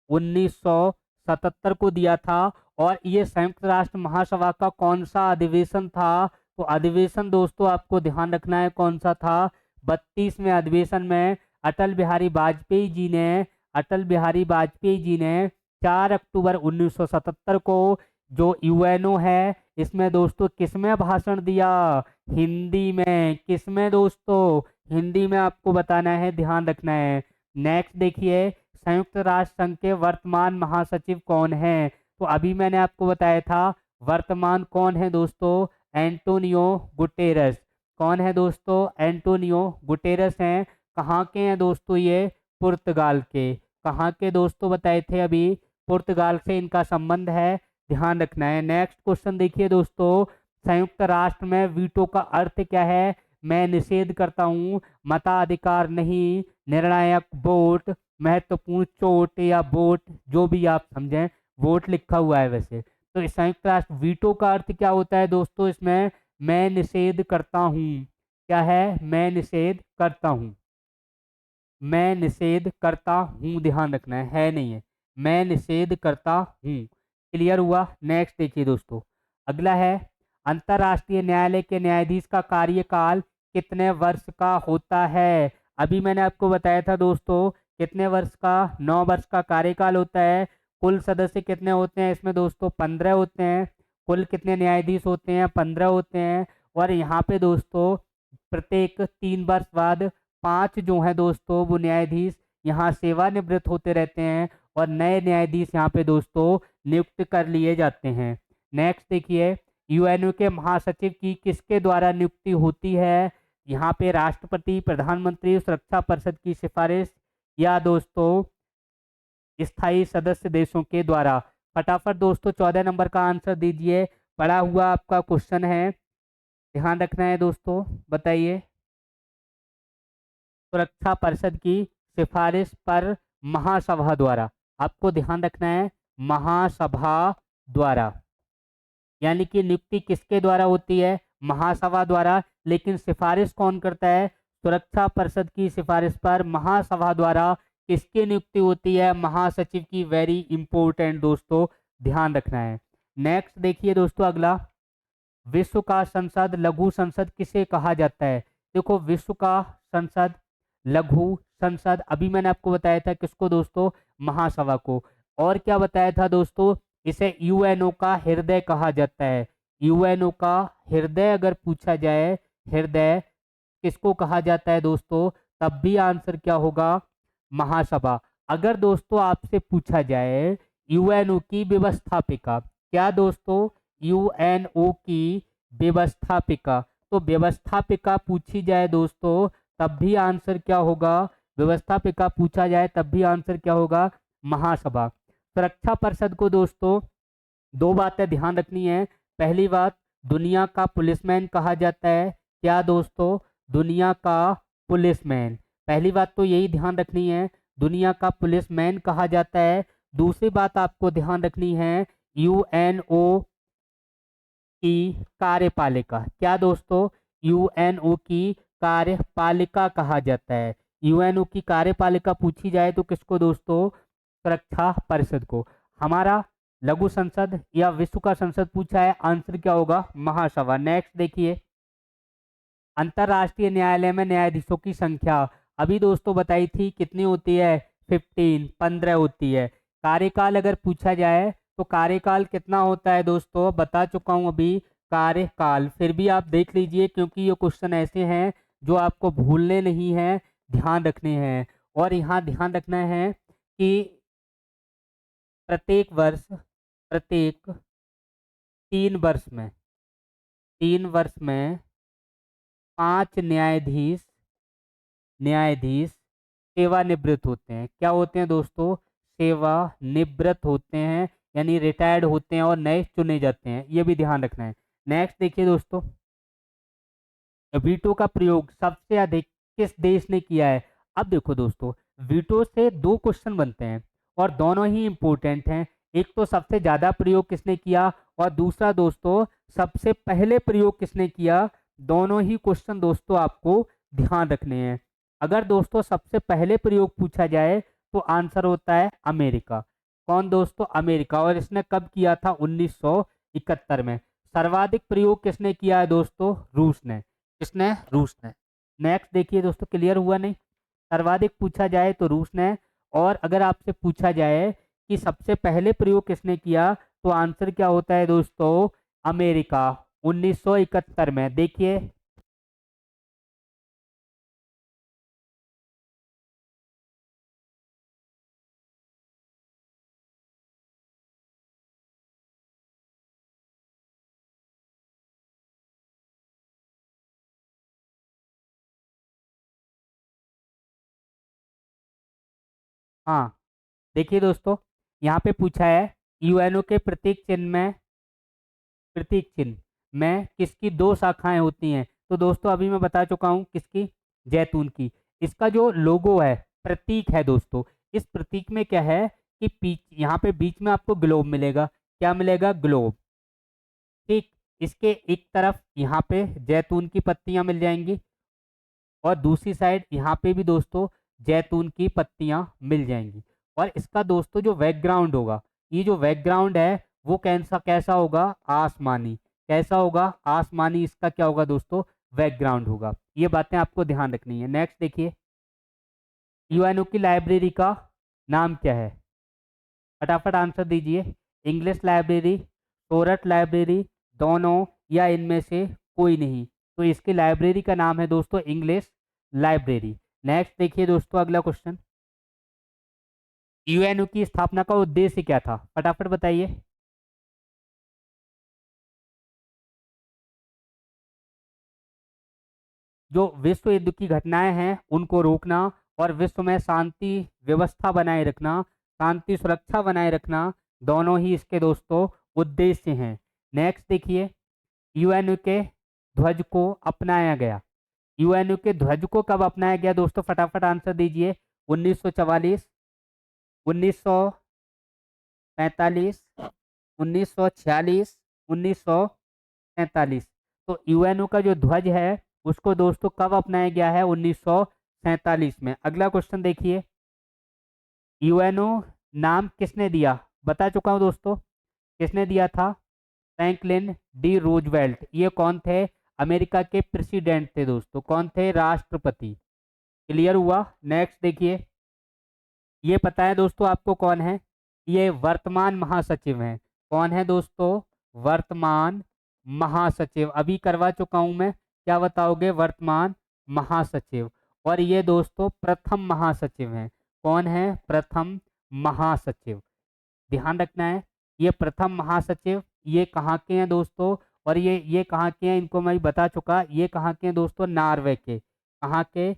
1977 को दिया था। और ये संयुक्त राष्ट्र महासभा का कौन सा अधिवेशन था? तो अधिवेशन दोस्तों आपको ध्यान रखना है कौन सा था? 32वें अधिवेशन में अटल बिहारी वाजपेयी जी ने, अटल बिहारी वाजपेयी जी ने 4 अक्टूबर 1977 को जो यूएनओ है इसमें दोस्तों किसमें भाषण दिया? हिंदी में। किसमें दोस्तों? हिंदी में आपको बताना है, ध्यान रखना है। नेक्स्ट देखिए, संयुक्त राष्ट्र संघ के वर्तमान महासचिव कौन है? तो अभी मैंने आपको बताया था वर्तमान कौन है दोस्तों? Antonio Guterres. कौन है दोस्तों? एंटोनियो गुटेरस हैं। कहाँ के हैं दोस्तों? ये पुर्तगाल के। कहाँ के दोस्तों बताए थे अभी, पुर्तगाल से इनका संबंध है, ध्यान रखना है। नेक्स्ट क्वेश्चन देखिए दोस्तों, संयुक्त राष्ट्र में वीटो का अर्थ क्या है? मैं निषेध करता हूँ, मताधिकार नहीं, निर्णायक वोट, महत्वपूर्ण चोट या वोट, जो भी आप समझें, वोट लिखा हुआ है वैसे। तो इस संयुक्त राष्ट्र वीटो का अर्थ क्या होता है दोस्तों इसमें? मैं निषेध करता हूँ। क्या है? मैं निषेध करता हूँ, मैं निषेध करता हूँ, ध्यान रखना है नहीं है, मैं निषेध करता हूँ। क्लियर हुआ? नेक्स्ट देखिए दोस्तों, अगला है, अंतर्राष्ट्रीय न्यायालय के न्यायाधीश का कार्यकाल कितने वर्ष का होता है? अभी मैंने आपको बताया था दोस्तों, कितने वर्ष का? 9 वर्ष का कार्यकाल होता है। कुल सदस्य कितने होते हैं इसमें दोस्तों? 15 होते हैं। कुल कितने न्यायाधीश होते हैं? 15 होते हैं। और यहाँ पे दोस्तों प्रत्येक 3 वर्ष बाद 5 जो है दोस्तों वो न्यायाधीश यहाँ सेवानिवृत्त होते रहते हैं और नए न्यायाधीश यहाँ पे दोस्तों नियुक्त कर लिए जाते हैं। नेक्स्ट देखिए, यूएनओ के महासचिव की किसके द्वारा नियुक्ति होती है? यहाँ पे राष्ट्रपति, प्रधानमंत्री, सुरक्षा परिषद की सिफारिश या दोस्तों स्थायी सदस्य देशों के द्वारा। फटाफट दोस्तों 14 नंबर का आंसर दीजिए, पड़ा हुआ आपका क्वेश्चन है, ध्यान रखना है दोस्तों, बताइए। सुरक्षा परिषद की सिफारिश पर महासभा द्वारा, आपको ध्यान रखना है, महासभा द्वारा, यानी कि नियुक्ति किसके द्वारा होती है? महासभा द्वारा। लेकिन सिफारिश कौन करता है? सुरक्षा परिषद की सिफारिश पर महासभा द्वारा किसकी नियुक्ति होती है? महासचिव की। वेरी इंपॉर्टेंट दोस्तों, ध्यान रखना है। नेक्स्ट देखिए दोस्तों, अगला, विश्व का संसद, लघु संसद किसे कहा जाता है? देखो, विश्व का संसद, लघु संसद, अभी मैंने आपको बताया था किसको दोस्तों? महासभा को। और क्या बताया था दोस्तों? इसे यूएनओ का हृदय कहा जाता है। यूएनओ का हृदय अगर पूछा जाए, हृदय किसको कहा जाता है दोस्तों? तब भी आंसर क्या होगा? महासभा। अगर दोस्तों आपसे पूछा जाए यूएनओ की व्यवस्थापिका, क्या दोस्तों? यूएनओ की व्यवस्थापिका, तो व्यवस्थापिका पूछी जाए दोस्तों तब भी आंसर क्या होगा? व्यवस्थापिका पूछा जाए तब भी आंसर क्या होगा? महासभा। सुरक्षा परिषद को दोस्तों दो बातें ध्यान रखनी है। पहली बात, दुनिया का पुलिसमैन कहा जाता है। क्या दोस्तों? दुनिया का पुलिसमैन। पहली बात तो यही ध्यान रखनी है, दुनिया का पुलिसमैन कहा जाता है। दूसरी बात आपको ध्यान रखनी है, यूएनओ की कार्यपालिका। क्या दोस्तों? यूएनओ की कार्यपालिका कहा जाता है। यूएनओ की कार्यपालिका पूछी जाए तो किसको दोस्तों? सुरक्षा परिषद को। हमारा लघु संसद या विश्व का संसद पूछा है, आंसर क्या होगा? महासभा। नेक्स्ट देखिए, अंतरराष्ट्रीय न्यायालय में न्यायाधीशों की संख्या अभी दोस्तों बताई थी कितनी होती है? 15 होती है। कार्यकाल अगर पूछा जाए तो कार्यकाल कितना होता है दोस्तों? बता चुका हूं अभी, कार्यकाल। फिर भी आप देख लीजिए क्योंकि ये क्वेश्चन ऐसे हैं जो आपको भूलने नहीं है, ध्यान रखने हैं। और यहाँ ध्यान रखना है कि प्रत्येक वर्ष, प्रत्येक 3 वर्ष में, 3 वर्ष में 5 न्यायाधीश, न्यायाधीश सेवानिवृत्त होते हैं। क्या होते हैं दोस्तों? सेवानिवृत्त होते हैं, यानी रिटायर्ड होते हैं और नए चुने जाते हैं, ये भी ध्यान रखना है। नेक्स्ट देखिए दोस्तों, वीटो का प्रयोग सबसे अधिक किस देश ने किया है? अब देखो दोस्तों, वीटो से 2 क्वेश्चन बनते हैं और दोनों ही इंपॉर्टेंट हैं। एक तो सबसे ज्यादा प्रयोग किसने किया और दूसरा दोस्तों सबसे पहले प्रयोग किसने किया। दोनों ही क्वेश्चन दोस्तों आपको ध्यान रखने हैं। अगर दोस्तों सबसे पहले प्रयोग पूछा जाए तो आंसर होता है अमेरिका। कौन दोस्तों? अमेरिका। और इसने कब किया था? 1971 में। सर्वाधिक प्रयोग किसने किया है दोस्तों? रूस ने। किसने? रूस ने। नेक्स्ट देखिए दोस्तों, क्लियर हुआ नहीं? सर्वाधिक पूछा जाए तो रूस ने, और अगर आपसे पूछा जाए कि सबसे पहले प्रयोग किसने किया तो आंसर क्या होता है दोस्तों? अमेरिका, 1971 में। देखिए, हाँ देखिए दोस्तों, यहाँ पे पूछा है यूएनओ के प्रतीक चिन्ह में किसकी दो शाखाएं होती हैं। तो दोस्तों अभी मैं बता चुका हूँ किसकी, जैतून की। इसका जो लोगो है, प्रतीक है दोस्तों, इस प्रतीक में क्या है कि यहाँ पे बीच में आपको ग्लोब मिलेगा। क्या मिलेगा? ग्लोब। ठीक, इसके एक तरफ यहाँ पे जैतून की पत्तियां मिल जाएंगी और दूसरी साइड यहाँ पे भी दोस्तों जैतून की पत्तियां मिल जाएंगी। और इसका दोस्तों जो बैकग्राउंड होगा, ये जो बैकग्राउंड है वो कैसा कैसा होगा? आसमानी। कैसा होगा? आसमानी इसका क्या होगा दोस्तों? बैकग्राउंड होगा। ये बातें आपको ध्यान रखनी है। नेक्स्ट देखिए, यूएनओ की लाइब्रेरी का नाम क्या है? फटाफट आंसर दीजिए। इंग्लिश लाइब्रेरी, सोरठ लाइब्रेरी, दोनों, या इनमें से कोई नहीं? तो इसकी लाइब्रेरी का नाम है दोस्तों इंग्लिश लाइब्रेरी। नेक्स्ट देखिए दोस्तों, अगला क्वेश्चन, यूएनओ की स्थापना का उद्देश्य क्या था? फटाफट बताइए। जो विश्व युद्ध की घटनाएं हैं उनको रोकना और विश्व में शांति व्यवस्था बनाए रखना, शांति सुरक्षा बनाए रखना, दोनों ही इसके दोस्तों उद्देश्य हैं। नेक्स्ट देखिए, यूएनओ के ध्वज को अपनाया गया। यूएनओ के ध्वज को कब अपनाया गया दोस्तों? फटाफट आंसर दीजिए। 1944, 1945, 1946, 1947। तो यूएनओ का जो ध्वज है उसको दोस्तों कब अपनाया गया है? 1947 में। अगला क्वेश्चन देखिए, यूएनओ नाम किसने दिया? बता चुका हूं दोस्तों, किसने दिया था? Franklin D Roosevelt. ये कौन थे? अमेरिका के प्रेसिडेंट थे दोस्तों। कौन थे? राष्ट्रपति। क्लियर हुआ? नेक्स्ट देखिए, ये पता है दोस्तों आपको कौन है? ये वर्तमान महासचिव हैं। कौन है दोस्तों? वर्तमान महासचिव। अभी करवा चुका हूं मैं। क्या बताओगे? वर्तमान महासचिव। और ये दोस्तों प्रथम महासचिव हैं। कौन है? प्रथम महासचिव। ध्यान रखना है, ये प्रथम महासचिव, ये कहाँ के हैं दोस्तों? और ये कहाँ के हैं इनको मैं बता चुका। ये कहाँ के हैं दोस्तों? नॉर्वे के। कहाँ के?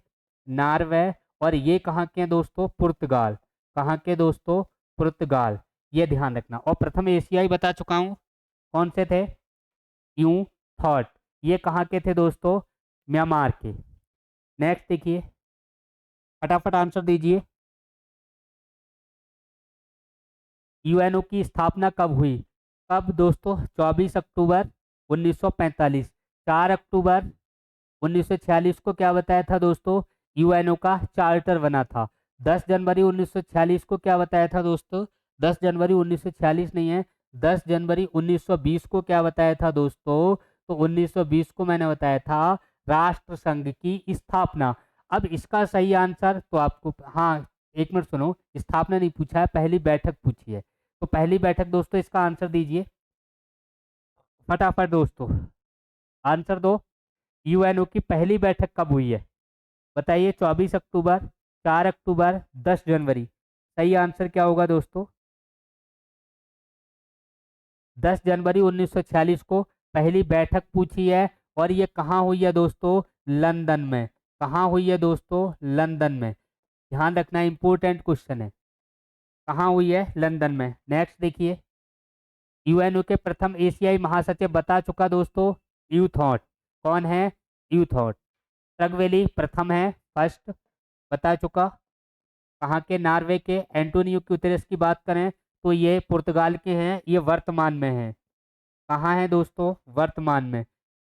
नॉर्वे। और ये कहाँ के हैं दोस्तों? पुर्तगाल। कहाँ के दोस्तों? पुर्तगाल। ये ध्यान रखना। और प्रथम एशियाई बता चुका हूँ, कौन से थे? You thought. ये कहाँ के थे दोस्तों? म्यांमार के। नेक्स्ट देखिए, फटाफट आंसर दीजिए। यूएनओ की स्थापना कब हुई? कब दोस्तों? 24 अक्टूबर 1945। 4 अक्टूबर 1946 को क्या बताया था दोस्तों? यूएनओ का चार्टर बना था। 10 जनवरी 1946 को क्या बताया था दोस्तों? 10 जनवरी 1946 नहीं है, 10 जनवरी 1920 को क्या बताया था दोस्तों? तो 1920 को मैंने बताया था राष्ट्र संघ की स्थापना। अब इसका सही आंसर तो आपको, हाँ एक मिनट सुनो, स्थापना नहीं पूछा है, पहली बैठक पूछी है। तो पहली बैठक दोस्तों, इसका आंसर दीजिए फटाफट दोस्तों, आंसर दो। यूएनओ की पहली बैठक कब हुई है? बताइए। 24 अक्टूबर, 4 अक्टूबर, 10 जनवरी। सही आंसर क्या होगा दोस्तों? 10 जनवरी 1946 को पहली बैठक पूछी है। और ये कहाँ हुई है दोस्तों? लंदन में। कहाँ हुई है दोस्तों? लंदन में। ध्यान रखना, इंपॉर्टेंट क्वेश्चन है। कहाँ हुई है? लंदन में। नेक्स्ट देखिए, यूएनओ के प्रथम एशियाई महासचिव बता चुका दोस्तों, यूथॉट। कौन है? यूथॉट। ट्रगवेली प्रथम है, फर्स्ट, बता चुका। कहाँ के? नॉर्वे के। एंटोनियो गुतेरेस की बात करें तो ये पुर्तगाल के हैं, ये वर्तमान में हैं। कहाँ है दोस्तों? वर्तमान में।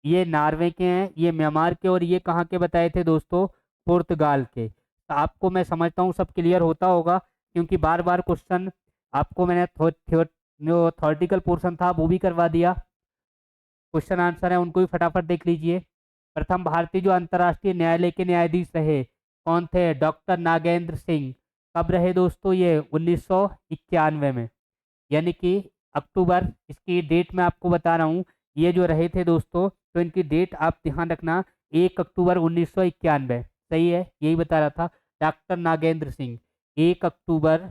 ये नॉर्वे के हैं, ये म्यांमार के, और ये कहाँ के बताए थे दोस्तों? पुर्तगाल के। तो आपको मैं समझता हूँ सब क्लियर होता होगा, क्योंकि बार बार क्वेश्चन आपको मैंने जो थ्योरेटिकल पोर्शन था वो भी करवा दिया। क्वेश्चन आंसर है उनको भी फटाफट देख लीजिए। प्रथम भारतीय जो अंतर्राष्ट्रीय न्यायालय के न्यायाधीश रहे, कौन थे? डॉक्टर नागेंद्र सिंह। कब रहे दोस्तों? ये 1991 में, यानी कि अक्टूबर, इसकी डेट मैं आपको बता रहा हूँ। ये जो रहे थे दोस्तों, तो इनकी डेट आप ध्यान रखना, 1 अक्टूबर 1991। सही है, यही बता रहा था। डॉक्टर नागेंद्र सिंह, 1 अक्टूबर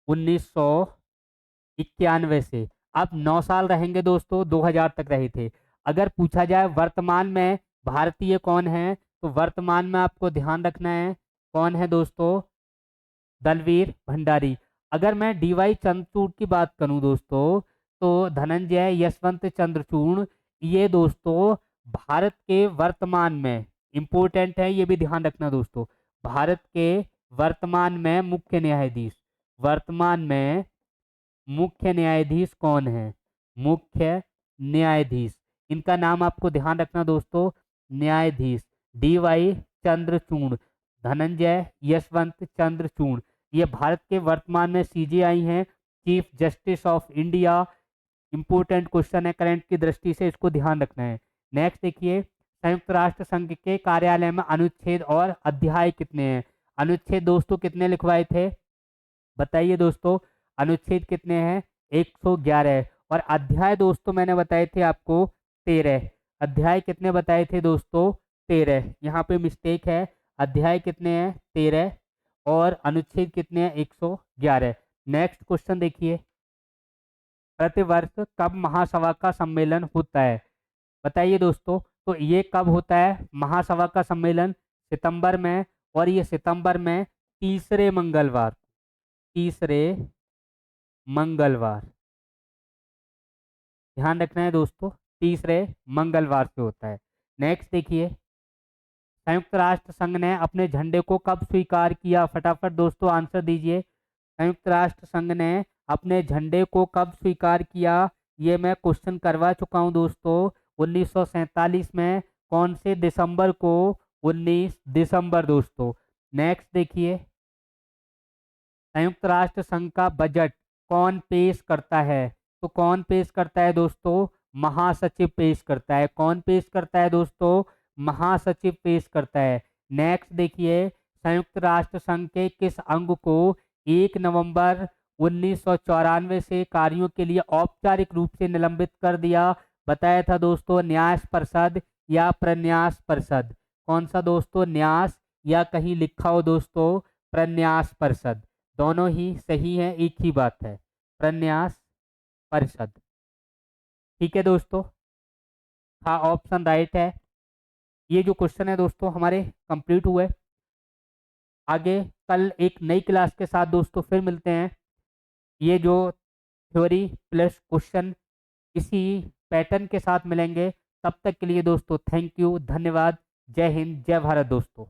1991 से। अब 9 साल रहेंगे दोस्तों, 2000 तक रहे थे। अगर पूछा जाए वर्तमान में भारतीय कौन है, तो वर्तमान में आपको ध्यान रखना है कौन है दोस्तों? दलवीर भंडारी। अगर मैं डीवाई चंद्रचूड़ की बात करूं दोस्तों, तो धनंजय यशवंत चंद्रचूड़, ये दोस्तों भारत के वर्तमान में, इंपॉर्टेंट है ये भी ध्यान रखना दोस्तों, भारत के वर्तमान में मुख्य न्यायाधीश, वर्तमान में मुख्य न्यायाधीश कौन है? मुख्य न्यायाधीश, इनका नाम आपको ध्यान रखना दोस्तों, न्यायाधीश डीवाई चंद्रचूड़, धनंजय यशवंत चंद्रचूड़। ये भारत के वर्तमान में सीजेआई हैं, chief justice of India. Important question है करंट की दृष्टि से, इसको ध्यान रखना है। नेक्स्ट देखिए, संयुक्त राष्ट्र संघ के कार्यालय में अनुच्छेद और अध्याय कितने हैं? अनुच्छेद दोस्तों कितने लिखवाए थे, बताइए दोस्तों, अनुच्छेद कितने हैं? 111। और अध्याय दोस्तों मैंने बताए थे आपको 13। अध्याय कितने बताए थे दोस्तों? 13। यहाँ पे मिस्टेक है, अध्याय कितने हैं? 13। और अनुच्छेद कितने हैं? 111। नेक्स्ट क्वेश्चन देखिए, प्रतिवर्ष कब महासभा का सम्मेलन होता है? बताइए दोस्तों, तो ये कब होता है महासभा का सम्मेलन? सितंबर में, और ये सितंबर में तीसरे मंगलवार, तीसरे मंगलवार, ध्यान रखना है दोस्तों, तीसरे मंगलवार से होता है। नेक्स्ट देखिए, संयुक्त राष्ट्र संघ ने अपने झंडे को कब स्वीकार किया? फटाफट दोस्तों आंसर दीजिए। संयुक्त राष्ट्र संघ ने अपने झंडे को कब स्वीकार किया? ये मैं क्वेश्चन करवा चुका हूं दोस्तों, 1947 में। कौन से दिसंबर को? 19 दिसंबर दोस्तों। नेक्स्ट देखिए, संयुक्त राष्ट्र संघ का बजट कौन पेश करता है? तो कौन पेश करता है दोस्तों? महासचिव पेश करता है। कौन पेश करता है दोस्तों? महासचिव पेश करता है। नेक्स्ट देखिए, संयुक्त राष्ट्र संघ के किस अंग को 1 नवंबर 1994 से कार्यों के लिए औपचारिक रूप से निलंबित कर दिया? बताया था दोस्तों, न्यास परिषद या प्रन्यास परिषद। कौन सा दोस्तों? न्यास, या कहीं लिखा हो दोस्तों प्रन्यास परिषद, दोनों ही सही है, एक ही बात है, प्रन्यास परिषद। ठीक है दोस्तों, हाँ ऑप्शन राइट है। ये जो क्वेश्चन है दोस्तों हमारे कंप्लीट हुए। आगे कल एक नई क्लास के साथ दोस्तों फिर मिलते हैं। ये जो थ्योरी प्लस क्वेश्चन इसी पैटर्न के साथ मिलेंगे। तब तक के लिए दोस्तों थैंक यू, धन्यवाद, जय हिंद, जय भारत दोस्तों।